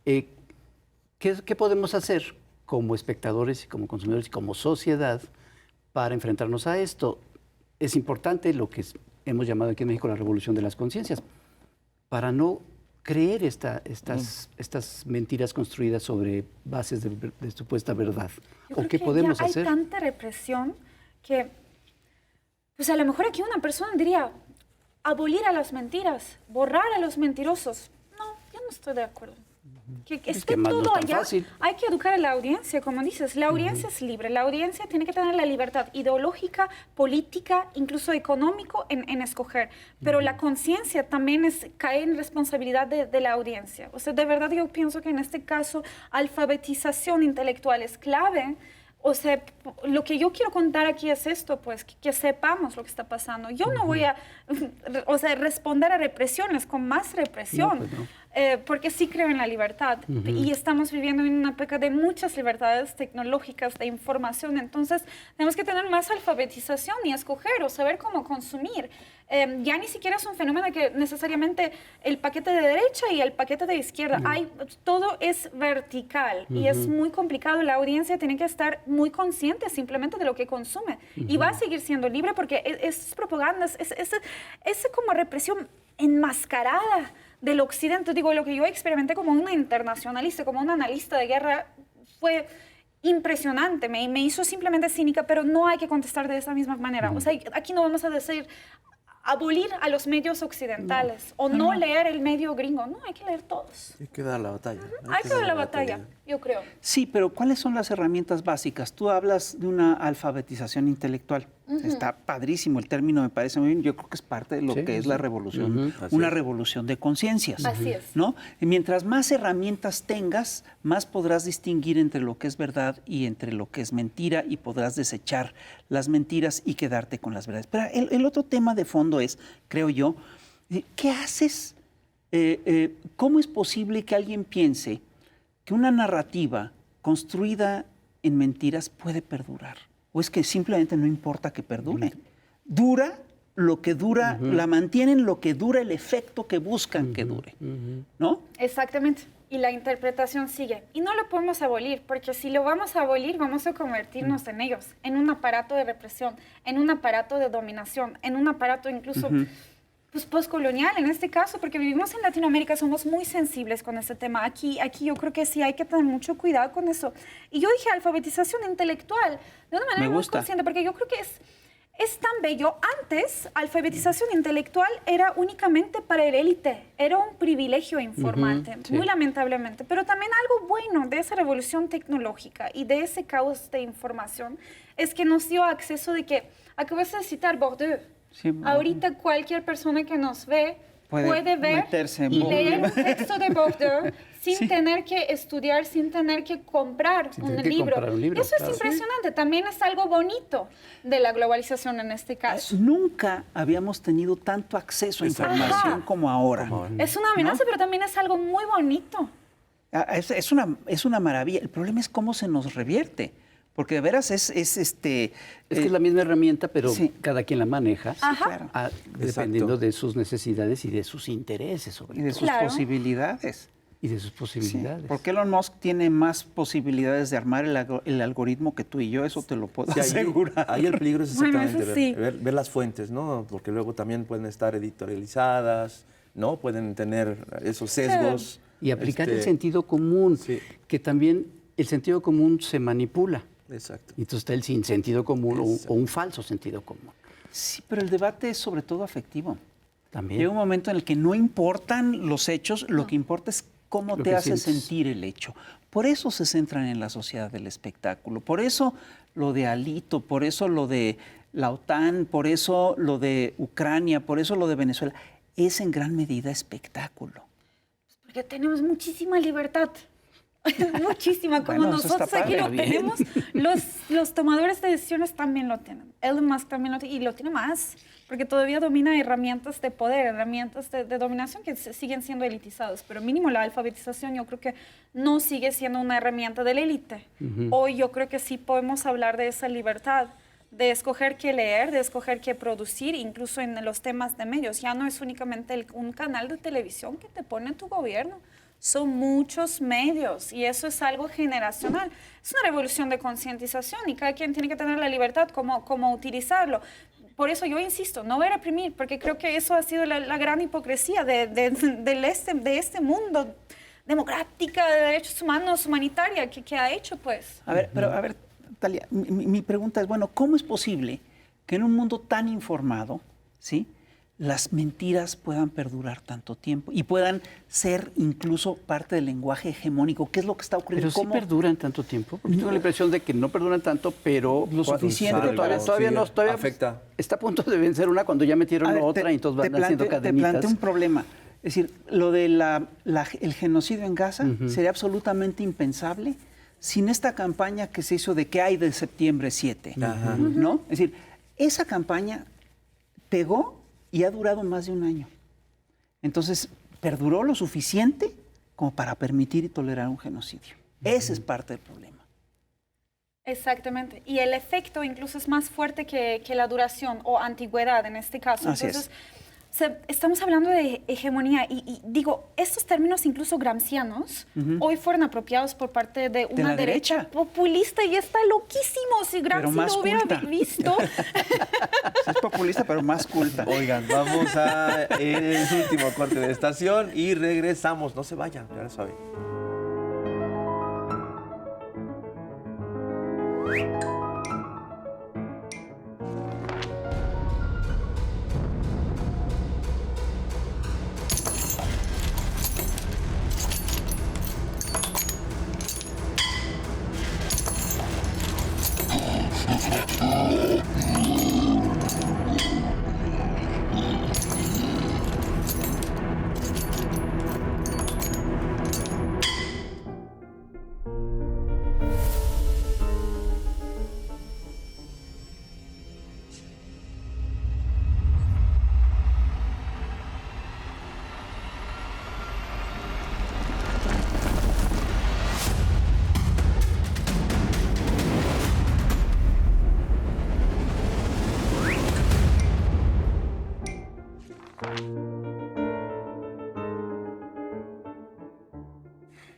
¿qué podemos hacer como espectadores y como consumidores y como sociedad para enfrentarnos a esto? Es importante lo que hemos llamado aquí en México la revolución de las conciencias, para no creer estas mentiras construidas sobre bases de supuesta verdad. ¿O qué podemos hacer? Hay tanta represión que, pues a lo mejor aquí una persona diría, abolir a las mentiras, borrar a los mentirosos. No, yo no estoy de acuerdo. Que esté todo allá. Hay que educar a la audiencia, como dices. La audiencia es libre. La audiencia tiene que tener la libertad ideológica, política, incluso económico en escoger. Pero la conciencia también cae en responsabilidad de la audiencia. O sea, de verdad yo pienso que en este caso alfabetización intelectual es clave. O sea, lo que yo quiero contar aquí es esto, pues, que sepamos lo que está pasando. Yo no voy a, responder a represiones con más represión, porque sí creo en la libertad. Y estamos viviendo en una época de muchas libertades tecnológicas, de información. Entonces, tenemos que tener más alfabetización y escoger o saber cómo consumir. Ya ni siquiera es un fenómeno que necesariamente el paquete de derecha y el paquete de izquierda, todo es vertical y es muy complicado. La audiencia tiene que estar muy consciente simplemente de lo que consume y va a seguir siendo libre porque es propaganda, es como represión enmascarada del occidente. Digo, lo que yo experimenté como una internacionalista, como una analista de guerra, fue impresionante, me hizo simplemente cínica, pero no hay que contestar de esa misma manera. O sea, aquí no vamos a decir abolir a los medios occidentales o no leer el medio gringo. No, hay que leer todos. Hay que dar la batalla. Hay que dar la batalla, yo creo. Sí, pero ¿cuáles son las herramientas básicas? Tú hablas de una alfabetización intelectual. Está padrísimo el término, me parece muy bien. Yo creo que es parte de lo que es la revolución, una revolución de conciencias. Así es. ¿No? Y mientras más herramientas tengas, más podrás distinguir entre lo que es verdad y entre lo que es mentira y podrás desechar las mentiras y quedarte con las verdades. Pero el otro tema de fondo es, creo yo, ¿qué haces? ¿Cómo es posible que alguien piense que una narrativa construida en mentiras puede perdurar? ¿O es que simplemente no importa que perdure? Dura lo que dura, la mantienen lo que dura el efecto que buscan que dure, ¿no? Exactamente. Y la interpretación sigue. Y no lo podemos abolir, porque si lo vamos a abolir, vamos a convertirnos en ellos, en un aparato de represión, en un aparato de dominación, en un aparato incluso pues, postcolonial en este caso, porque vivimos en Latinoamérica, somos muy sensibles con este tema. Aquí yo creo que sí hay que tener mucho cuidado con eso. Y yo dije alfabetización intelectual, de una manera muy consciente, porque yo creo que es tan bello. Antes, alfabetización intelectual era únicamente para el élite, era un privilegio informarte, muy lamentablemente. Pero también algo bueno de esa revolución tecnológica y de ese caos de información es que nos dio acceso de que, acabas de citar Bourdieu, ahorita cualquier persona que nos ve puede ver y leer un texto de Bourdieu sin tener que estudiar, sin tener que comprar un libro. Eso es impresionante. También es algo bonito de la globalización en este caso. Nunca habíamos tenido tanto acceso a información como ahora. Es una amenaza, pero también es algo muy bonito. Es una maravilla. El problema es cómo se nos revierte. Porque de veras es que es la misma herramienta, pero cada quien la maneja dependiendo de sus necesidades y de sus intereses, sobre todo. Y de sus posibilidades. Y de sus posibilidades. Porque Elon Musk tiene más posibilidades de armar el algoritmo que tú y yo, eso te lo puedo asegurar. Ahí el peligro es exactamente ver las fuentes, ¿no? Porque luego también pueden estar editorializadas, ¿no? Pueden tener esos sesgos. Y aplicar el sentido común, que también el sentido común se manipula. Exacto. Y entonces está el sin sentido común o un falso sentido común. Sí, pero el debate es sobre todo afectivo. También. Llega un momento en el que no importan los hechos, lo que importa es cómo te hace sentir el hecho. Por eso se centran en la sociedad del espectáculo. Por eso lo de Alito, por eso lo de la OTAN, por eso lo de Ucrania, por eso lo de Venezuela. Es en gran medida espectáculo. Porque tenemos muchísima libertad. Muchísima, como nosotros aquí lo tenemos, los tomadores de decisiones también lo tienen. Elon Musk también lo tiene, y lo tiene más, porque todavía domina herramientas de poder, herramientas de dominación que siguen siendo elitizadas, pero mínimo la alfabetización yo creo que no sigue siendo una herramienta de la élite. Hoy yo creo que sí podemos hablar de esa libertad, de escoger qué leer, de escoger qué producir, incluso en los temas de medios. Ya no es únicamente un canal de televisión que te pone tu gobierno. Son muchos medios y eso es algo generacional. Es una revolución de concientización y cada quien tiene que tener la libertad como utilizarlo. Por eso yo insisto, no voy a reprimir, porque creo que eso ha sido la gran hipocresía de este mundo democrática, de derechos humanos, humanitaria, que ha hecho, pues. A ver, Talia, mi pregunta es, bueno, ¿cómo es posible que en un mundo tan informado, ¿sí?, las mentiras puedan perdurar tanto tiempo y puedan ser incluso parte del lenguaje hegemónico? ¿Qué es lo que está ocurriendo? Pero sí perduran tanto tiempo. Porque tengo la impresión de que no perduran tanto, pero lo suficiente. Pero todavía afecta. Está a punto de vencer una cuando ya metieron otra y entonces van haciendo cadenitas. Te planteo un problema. Es decir, lo de el genocidio en Gaza sería absolutamente impensable sin esta campaña que se hizo de ¿qué hay de septiembre 7? ¿No? Es decir, esa campaña pegó y ha durado más de un año. Entonces, perduró lo suficiente como para permitir y tolerar un genocidio. Ese es parte del problema. Exactamente. Y el efecto incluso es más fuerte que la duración o antigüedad en este caso. Así Entonces, estamos hablando de hegemonía y digo, estos términos incluso gramscianos hoy fueron apropiados por parte de una derecha populista y está loquísimo. Si Gramsci lo hubiera visto. Es populista, pero más culta. Oigan, vamos a el último corte de estación y regresamos. No se vayan, ya lo saben.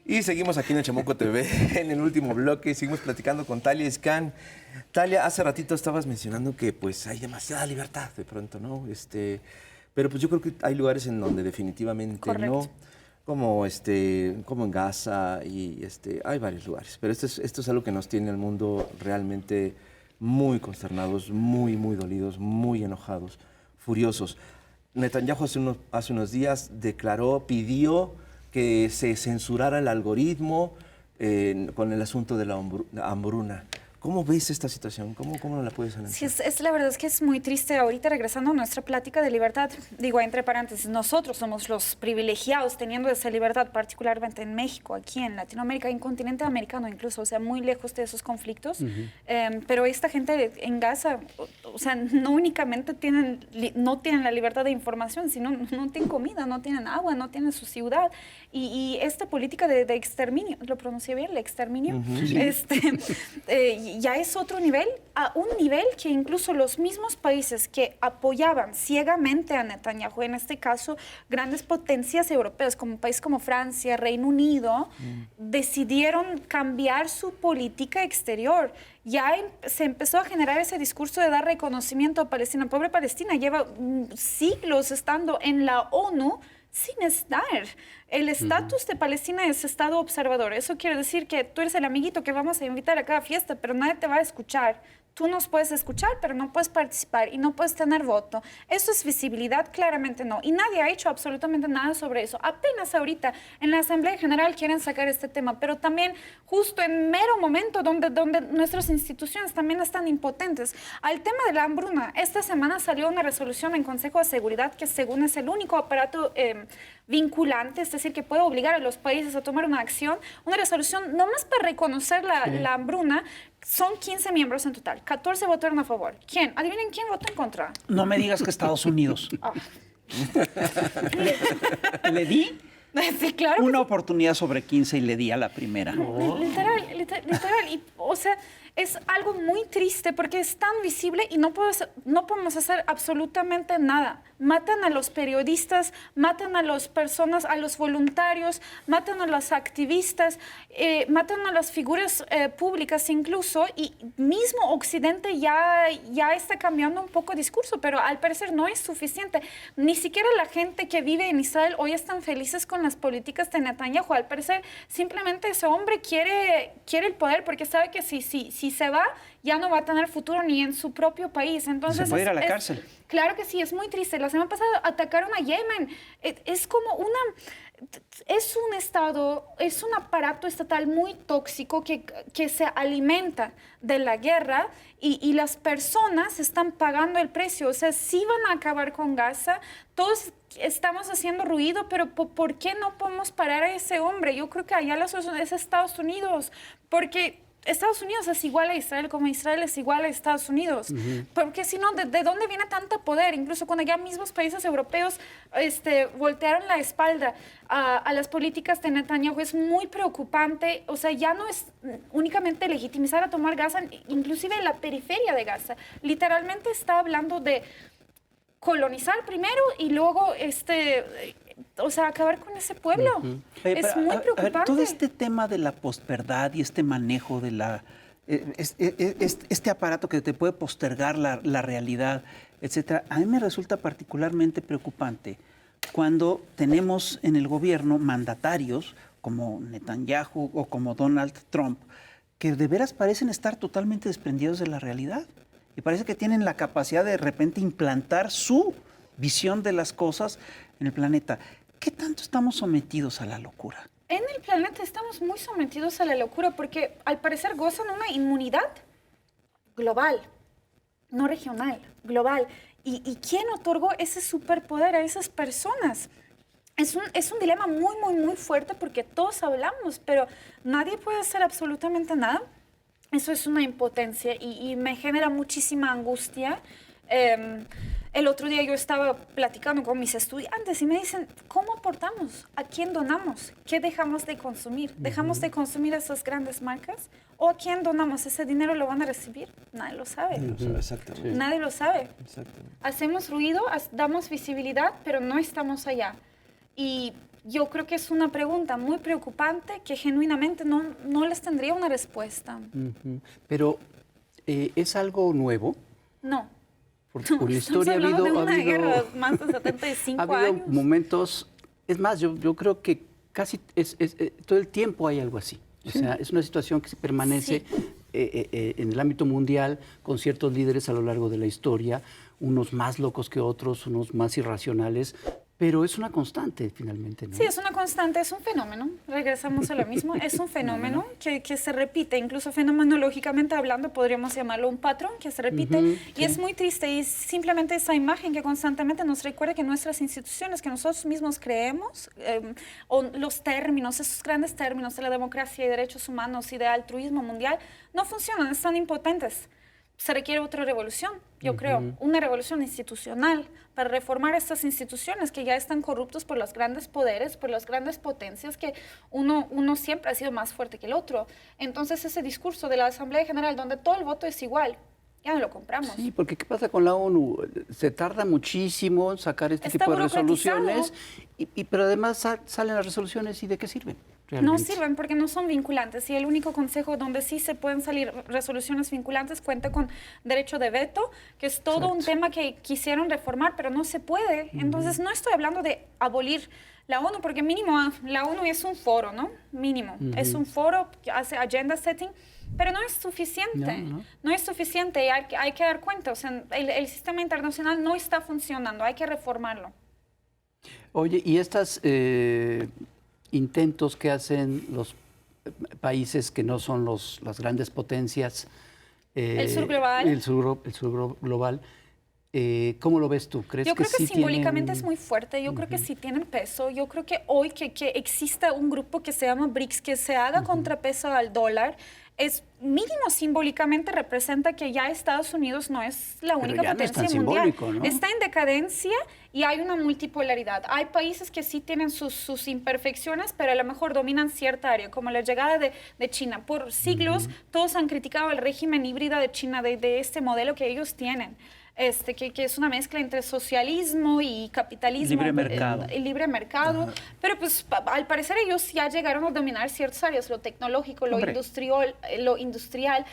Y seguimos aquí en el Chamuco TV, en el último bloque, seguimos platicando con Talia Iscan. Talia, hace ratito estabas mencionando que pues hay demasiada libertad de pronto, ¿no? Pero pues yo creo que hay lugares en donde definitivamente Correcto. no, como en Gaza y hay varios lugares. Pero esto es algo que nos tiene al mundo realmente muy consternados, muy, muy dolidos, muy enojados, furiosos. Netanyahu hace unos días pidió que se censurara el algoritmo con el asunto de la hambruna. ¿Cómo ves esta situación? ¿Cómo no la puedes analizar? Sí, la verdad es que es muy triste. Ahorita regresando a nuestra plática de libertad, digo entre paréntesis, nosotros somos los privilegiados teniendo esa libertad, particularmente en México, aquí en Latinoamérica, en continente americano incluso, o sea, muy lejos de esos conflictos. Pero esta gente en Gaza, o sea, no únicamente no tienen la libertad de información, sino no tienen comida, no tienen agua, no tienen su ciudad. Y esta política de exterminio, ¿lo pronuncié bien? ¿El exterminio? Ya es otro nivel, a un nivel que incluso los mismos países que apoyaban ciegamente a Netanyahu, en este caso grandes potencias europeas como un país como Francia, Reino Unido, decidieron cambiar su política exterior. Ya se empezó a generar ese discurso de dar reconocimiento a Palestina. Pobre Palestina lleva siglos estando en la ONU sin estar. El estatus de Palestina es estado observador. Eso quiere decir que tú eres el amiguito que vamos a invitar a cada fiesta, pero nadie te va a escuchar. Tú nos puedes escuchar, pero no puedes participar y no puedes tener voto. ¿Eso es visibilidad? Claramente no. Y nadie ha hecho absolutamente nada sobre eso. Apenas ahorita en la Asamblea General quieren sacar este tema, pero también justo en mero momento donde nuestras instituciones también están impotentes. Al tema de la hambruna, esta semana salió una resolución en Consejo de Seguridad que según es el único aparato vinculante, es decir, que puede obligar a los países a tomar una acción, una resolución no más para reconocer la hambruna. Son 15 miembros en total, 14 votaron a favor. ¿Quién? Adivinen quién votó en contra. No me digas que Estados Unidos. Le di Sí, claro. una oportunidad sobre 15 y le di a la primera. Literal. Y, o sea, es algo muy triste porque es tan visible y no podemos hacer absolutamente nada. Matan a los periodistas, matan a las personas, a los voluntarios, matan a los activistas, matan a las figuras públicas incluso, y mismo Occidente ya está cambiando un poco el discurso, pero al parecer no es suficiente. Ni siquiera la gente que vive en Israel hoy están felices con las políticas de Netanyahu. Al parecer simplemente ese hombre quiere el poder porque sabe que si se va ya no va a tener futuro ni en su propio país. Entonces se puede ir a la cárcel. Claro que sí, es muy triste. La semana pasada atacaron a Yemen. Es como es un estado, es un aparato estatal muy tóxico que se alimenta de la guerra y las personas están pagando el precio. O sea, sí van a acabar con Gaza. Todos estamos haciendo ruido, pero ¿por qué no podemos parar a ese hombre? Yo creo que allá la solución es Estados Unidos, porque Estados Unidos es igual a Israel como Israel es igual a Estados Unidos. Porque si no, ¿de dónde viene tanto poder? Incluso cuando ya mismos países europeos voltearon la espalda a las políticas de Netanyahu, es muy preocupante. O sea, ya no es únicamente legitimizar a tomar Gaza, inclusive en la periferia de Gaza. Literalmente está hablando de colonizar primero y luego acabar con ese pueblo. Es muy preocupante. A ver, todo este tema de la posverdad y este manejo de este aparato que te puede postergar la realidad, etcétera, a mí me resulta particularmente preocupante cuando tenemos en el gobierno mandatarios como Netanyahu o como Donald Trump que de veras parecen estar totalmente desprendidos de la realidad y parece que tienen la capacidad de repente implantar su visión de las cosas en el planeta. ¿Qué tanto estamos sometidos a la locura? En el planeta estamos muy sometidos a la locura porque al parecer gozan una inmunidad global, no regional, global. ¿Y quién otorgó ese superpoder a esas personas? Es un dilema muy, muy, muy fuerte porque todos hablamos, pero nadie puede hacer absolutamente nada. Eso es una impotencia y me genera muchísima angustia. El otro día yo estaba platicando con mis estudiantes y me dicen, ¿cómo aportamos? ¿A quién donamos? ¿Qué dejamos de consumir? ¿Dejamos de consumir esas grandes marcas? ¿O a quién donamos? ¿Ese dinero lo van a recibir? Nadie lo sabe. Nadie lo sabe, exactamente. Nadie lo sabe. Exactamente. Hacemos ruido, damos visibilidad, pero no estamos allá. Y yo creo que es una pregunta muy preocupante que genuinamente no les tendría una respuesta. Pero, ¿es algo nuevo? No. Porque por la Estamos historia hablando de una guerra habido, más de 75 ha habido años. momentos, es más, yo creo que casi todo el tiempo hay algo así. O sea, es una situación que se permanece en el ámbito mundial con ciertos líderes a lo largo de la historia, unos más locos que otros, unos más irracionales, pero es una constante finalmente, ¿no? Sí, es una constante, es un fenómeno. Regresamos a lo mismo. Es un fenómeno que se repite, incluso fenomenológicamente hablando, podríamos llamarlo un patrón que se repite. Y es muy triste y simplemente esa imagen que constantemente nos recuerda que nuestras instituciones, que nosotros mismos creemos, o los términos, esos grandes términos de la democracia y derechos humanos y de altruismo mundial, no funcionan, están impotentes. Se requiere otra revolución, yo creo, una revolución institucional para reformar estas instituciones que ya están corruptos por los grandes poderes, por las grandes potencias, que uno siempre ha sido más fuerte que el otro. Entonces ese discurso de la Asamblea General donde todo el voto es igual, ya no lo compramos. Sí, porque ¿qué pasa con la ONU? Se tarda muchísimo en sacar este Está tipo de burocratizado. resoluciones, pero además salen las resoluciones y ¿de qué sirven? No Realmente. sirven porque no son vinculantes y el único consejo donde sí se pueden salir resoluciones vinculantes cuenta con derecho de veto, que es todo un tema que quisieron reformar, pero no se puede. Entonces no estoy hablando de abolir la ONU, porque mínimo la ONU es un foro, ¿no? Mínimo. Es un foro que hace agenda setting, pero no es suficiente. No es suficiente y hay que dar cuenta. O sea, el sistema internacional no está funcionando, hay que reformarlo. Oye, y estas intentos que hacen los países que no son las grandes potencias. El sur global. El sur global. ¿Cómo lo ves tú? ¿Crees Yo creo que sí simbólicamente tienen... es muy fuerte, yo creo que sí tienen peso, yo creo que hoy que exista un grupo que se llama BRICS, que se haga contrapeso al dólar, es mínimo simbólicamente representa que ya Estados Unidos no es la única ya no es potencia tan mundial. simbólico, ¿no? Está en decadencia y hay una multipolaridad. Hay países que sí tienen sus imperfecciones, pero a lo mejor dominan cierta área, como la llegada de China. Por siglos todos han criticado el régimen híbrido de China, de este modelo que ellos tienen. Que es una mezcla entre socialismo y capitalismo. Libre mercado. Libre mercado. Pero pues al parecer ellos ya llegaron a dominar ciertas áreas, lo tecnológico, lo industrial,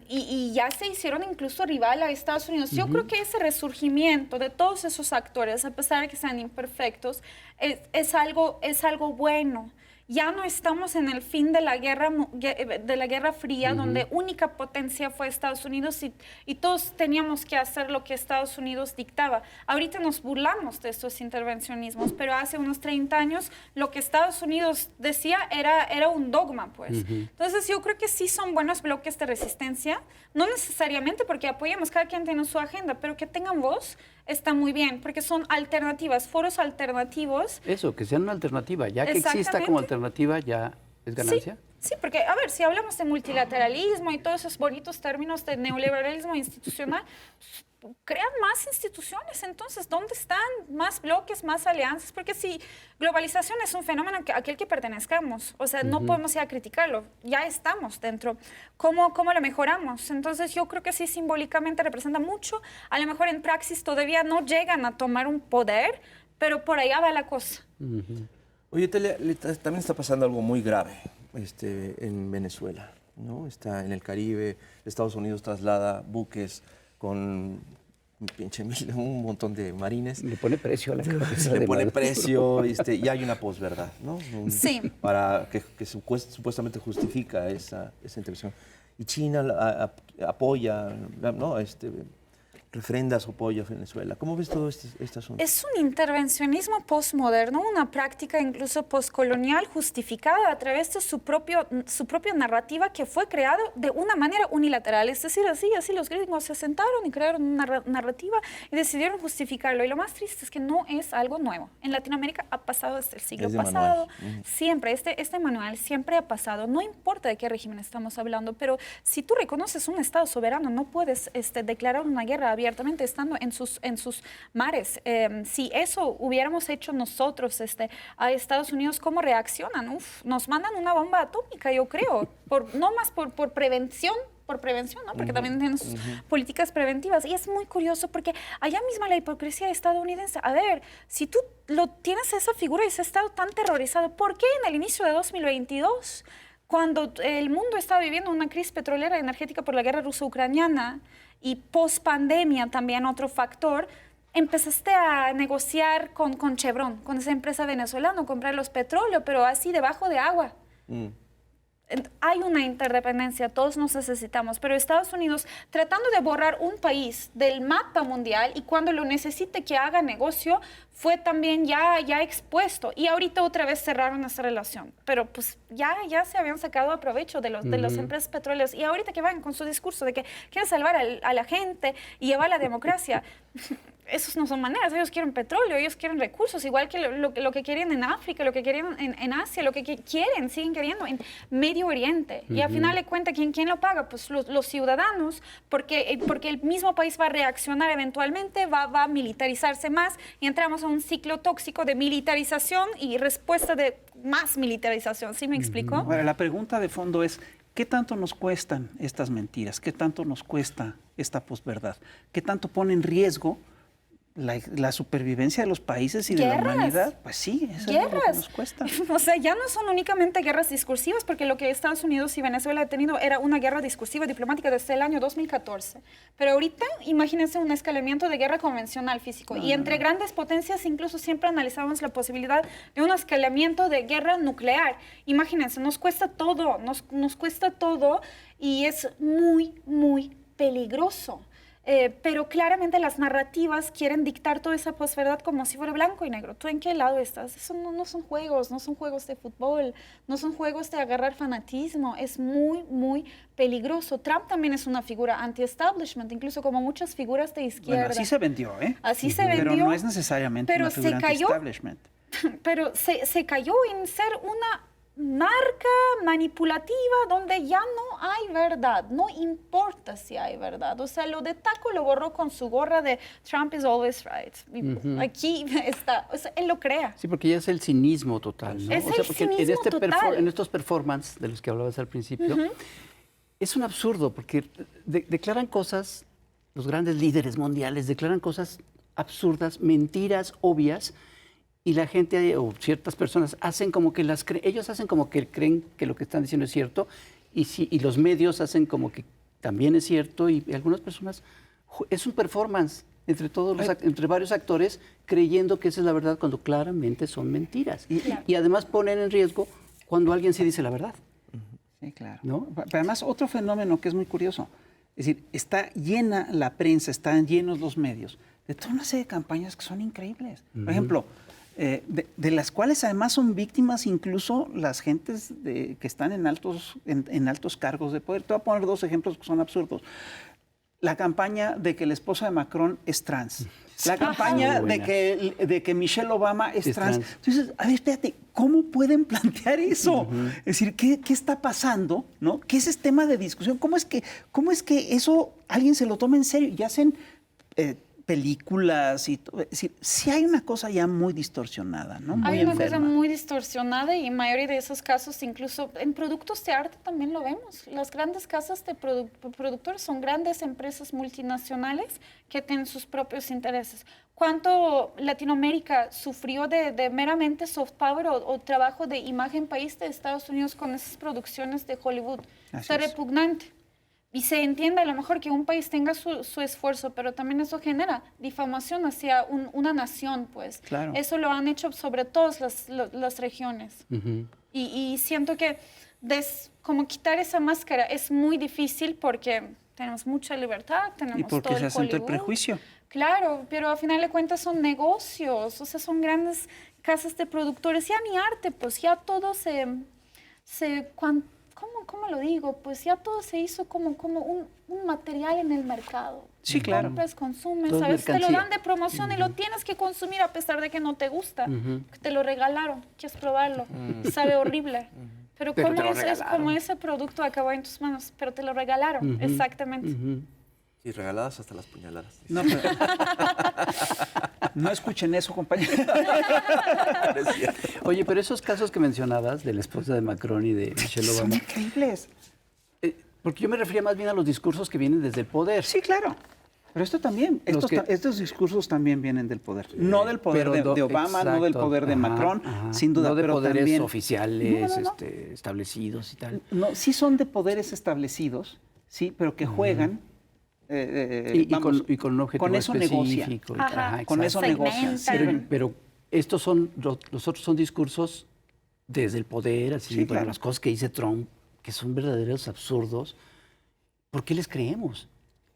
y ya se hicieron incluso rival a Estados Unidos. Yo creo que ese resurgimiento de todos esos actores, a pesar de que sean imperfectos, es algo bueno. Ya no estamos en el fin de la Guerra Fría, donde única potencia fue Estados Unidos y todos teníamos que hacer lo que Estados Unidos dictaba. Ahorita nos burlamos de estos intervencionismos, pero hace unos 30 años lo que Estados Unidos decía era un dogma, pues. Entonces yo creo que sí son buenos bloques de resistencia, no necesariamente porque apoyemos, cada quien tiene su agenda, pero que tengan voz está muy bien, porque son alternativas, foros alternativos. Eso, que sean una alternativa. Ya que exista como alternativa, ya es ganancia. Sí, porque, a ver, si hablamos de multilateralismo y todos esos bonitos términos de neoliberalismo institucional, crean más instituciones. Entonces, ¿dónde están más bloques, más alianzas? Porque si globalización es un fenómeno a aquel que pertenezcamos, o sea, no podemos ya criticarlo, ya estamos dentro. ¿Cómo lo mejoramos? Entonces, yo creo que sí, simbólicamente representa mucho. A lo mejor en praxis todavía no llegan a tomar un poder, pero por allá va la cosa. Oye, Telia, también está pasando algo muy grave en Venezuela, ¿no? Está en el Caribe, Estados Unidos traslada buques con un montón de marines. Le pone precio a la cabeza. Le pone precio y hay una posverdad, ¿no? Sí. Para que supuestamente justifica esa intervención. Y China apoya, ¿no? Refrenda su apoyo a Venezuela. ¿Cómo ves todo este asunto? Es un intervencionismo postmoderno, una práctica incluso postcolonial justificada a través de su propia narrativa que fue creada de una manera unilateral. Es decir, así los gringos se sentaron y crearon una narrativa y decidieron justificarlo. Y lo más triste es que no es algo nuevo. En Latinoamérica ha pasado desde el siglo pasado. Siempre, este manual siempre ha pasado. No importa de qué régimen estamos hablando, pero si tú reconoces un Estado soberano, no puedes declarar una guerra abiertamente estando en sus mares. Si eso hubiéramos hecho nosotros a Estados Unidos, ¿cómo reaccionan? Nos mandan una bomba atómica, yo creo, no más por prevención, por prevención, ¿no? Porque también tienen sus políticas preventivas. Y es muy curioso porque allá misma la hipocresía estadounidense. A ver, si tú tienes esa figura y ese estado tan terrorizado, ¿por qué en el inicio de 2022, cuando el mundo estaba viviendo una crisis petrolera y energética por la guerra ruso-ucraniana y post-pandemia también otro factor, empezaste a negociar con Chevron, con esa empresa venezolana, comprar los petróleos, pero así debajo de agua? Hay una interdependencia, todos nos necesitamos, pero Estados Unidos tratando de borrar un país del mapa mundial y cuando lo necesite que haga negocio, fue también ya expuesto. Y ahorita otra vez cerraron esa relación. Pero pues ya se habían sacado a provecho de las empresas petroleras. Y ahorita que van con su discurso de que quieren salvar a la gente y llevar la democracia, esos no son maneras. Ellos quieren petróleo, ellos quieren recursos, igual que lo que querían en África, lo que querían en Asia, lo que siguen queriendo en Medio Oriente. Y al final de cuentas, ¿quién lo paga? Pues los ciudadanos, porque el mismo país va a reaccionar eventualmente, va a militarizarse más y entramos a un ciclo tóxico de militarización y respuesta de más militarización. ¿Sí me explico? Ahora, la pregunta de fondo es, ¿qué tanto nos cuestan estas mentiras? ¿Qué tanto nos cuesta esta posverdad? ¿Qué tanto pone en riesgo la supervivencia de los países y de la humanidad? Pues sí, eso es lo que nos cuesta. O sea, ya no son únicamente guerras discursivas, porque lo que Estados Unidos y Venezuela han tenido era una guerra discursiva diplomática desde el año 2014. Pero ahorita, imagínense un escalamiento de guerra convencional físico. Y entre grandes potencias incluso siempre analizamos la posibilidad de un escalamiento de guerra nuclear. Imagínense, nos cuesta todo, nos cuesta todo y es muy, muy peligroso. Pero claramente las narrativas quieren dictar toda esa posverdad como si fuera blanco y negro. ¿Tú en qué lado estás? Eso no son juegos, no son juegos de fútbol, no son juegos de agarrar fanatismo. Es muy, muy peligroso. Trump también es una figura anti-establishment, incluso como muchas figuras de izquierda. Bueno, así se vendió, ¿eh? Así se vendió. Pero no es necesariamente una figura anti-establishment. Pero se cayó en ser una marca manipulativa donde ya no hay verdad, no importa si hay verdad. O sea, lo de Taco lo borró con su gorra de Trump is always right. Aquí está, o sea, él lo crea. Sí, porque ya es el cinismo total, ¿no? Es el cinismo total. En estos performances de los que hablabas al principio, es un absurdo porque declaran cosas, los grandes líderes mundiales declaran cosas absurdas, mentiras obvias, y la gente o ciertas personas hacen como que ellos hacen como que creen que lo que están diciendo es cierto y los medios hacen como que también es cierto y algunas personas es un performance entre varios actores creyendo que esa es la verdad cuando claramente son mentiras y además ponen en riesgo cuando alguien sí dice la verdad. Sí, claro. ¿No? Pero además otro fenómeno que es muy curioso, es decir, está llena la prensa, están llenos los medios de toda una serie de campañas que son increíbles. Por ejemplo, de las cuales además son víctimas incluso las gentes que están en altos cargos de poder. Te voy a poner dos ejemplos que son absurdos. La campaña de que la esposa de Macron es trans. La campaña de que Michelle Obama es trans. Entonces, a ver, espérate, ¿cómo pueden plantear eso? Es decir, ¿qué está pasando? ¿No? ¿Qué es ese tema de discusión? ¿Cómo es que eso alguien se lo toma en serio y hacen películas y todo? Es decir, sí hay una cosa ya muy distorsionada, ¿no? Muy hay una enferma. cosa muy distorsionada y en mayoría de esos casos, incluso en productos de arte también lo vemos. Las grandes casas de productores son grandes empresas multinacionales que tienen sus propios intereses. ¿Cuánto Latinoamérica sufrió de meramente soft power o trabajo de imagen país de Estados Unidos con esas producciones de Hollywood? Está repugnante. Y se entiende a lo mejor que un país tenga su esfuerzo, pero también eso genera difamación hacia una nación, pues. Claro. Eso lo han hecho sobre todas las regiones. Y siento que como quitar esa máscara es muy difícil porque tenemos mucha libertad, tenemos y porque todo se el acentúa el Hollywood. prejuicio. Claro, pero a final de cuentas son negocios, o sea, son grandes casas de productores, ya ni arte, pues ya todo ¿Cómo lo digo? Pues ya todo se hizo como un material en el mercado. Sí, claro. Compras, consumes, Todo a veces te lo mercancía. dan de promoción y lo tienes que consumir a pesar de que no te gusta. Que te lo regalaron, quieres probarlo. Sabe horrible. Pero Pero ¿cómo te lo es regalaron. como ese producto acabó en tus manos? Pero te lo regalaron, exactamente. Y regaladas hasta las puñaladas. No, pero- no escuchen eso, compañeros. Oye, pero esos casos que mencionabas de la esposa de Macron y de Michelle Son Obama, increíbles. Porque yo me refería más bien a los discursos que vienen desde el poder. Sí, claro. Pero esto también, estos discursos también vienen del poder. No del poder de Obama, no del poder de Macron, sin duda, no de pero poderes también oficiales No. establecidos y tal. No, sí son de poderes establecidos, sí, pero que juegan. Y con un objetivo con eso negocian. específico. Ajá. Con eso negocian. Segmentan. Pero estos los otros son discursos desde el poder, así, Sí, por claro. las cosas que dice Trump, que son verdaderos absurdos. ¿Por qué les creemos?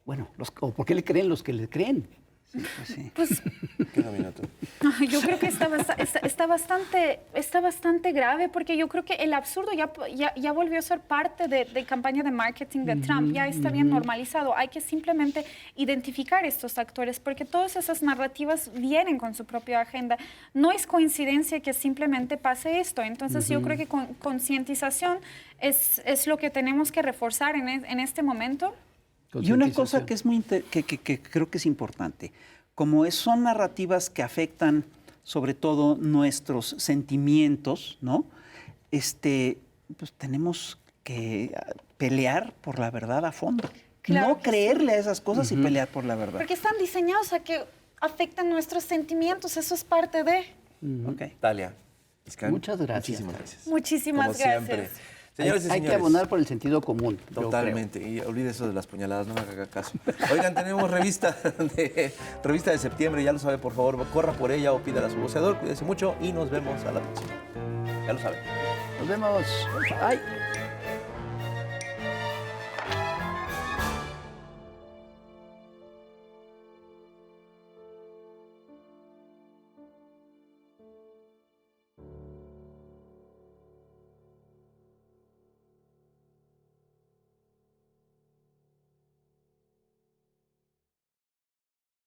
Bueno, ¿o por qué le creen los que le creen? Pues Queda un minuto. yo creo que está bastante grave porque yo creo que el absurdo ya volvió a ser parte de campaña de marketing de Trump, ya está bien normalizado. Hay que simplemente identificar estos actores porque todas esas narrativas vienen con su propia agenda. No es coincidencia que simplemente pase esto. Entonces yo creo que concientización es lo que tenemos que reforzar en este momento. Y una cosa que es que creo que es importante, como son narrativas que afectan sobre todo nuestros sentimientos, ¿no? Pues tenemos que pelear por la verdad a fondo. Claro No que creerle a esas cosas y pelear por la verdad. Porque están diseñados a que afectan nuestros sentimientos, eso es parte de... Ok. Talia Iscán, Muchas gracias. Muchísimas gracias. Muchísimas Como gracias. siempre. Señores y Hay que señores, abonar por el sentido común. yo creo. Totalmente. Y olvide eso de las puñaladas, no me haga caso. Oigan, tenemos revista de septiembre, ya lo sabe, por favor, corra por ella o pídala a su voceador. Cuídese mucho y nos vemos a la próxima. Ya lo saben. Nos vemos. Ay.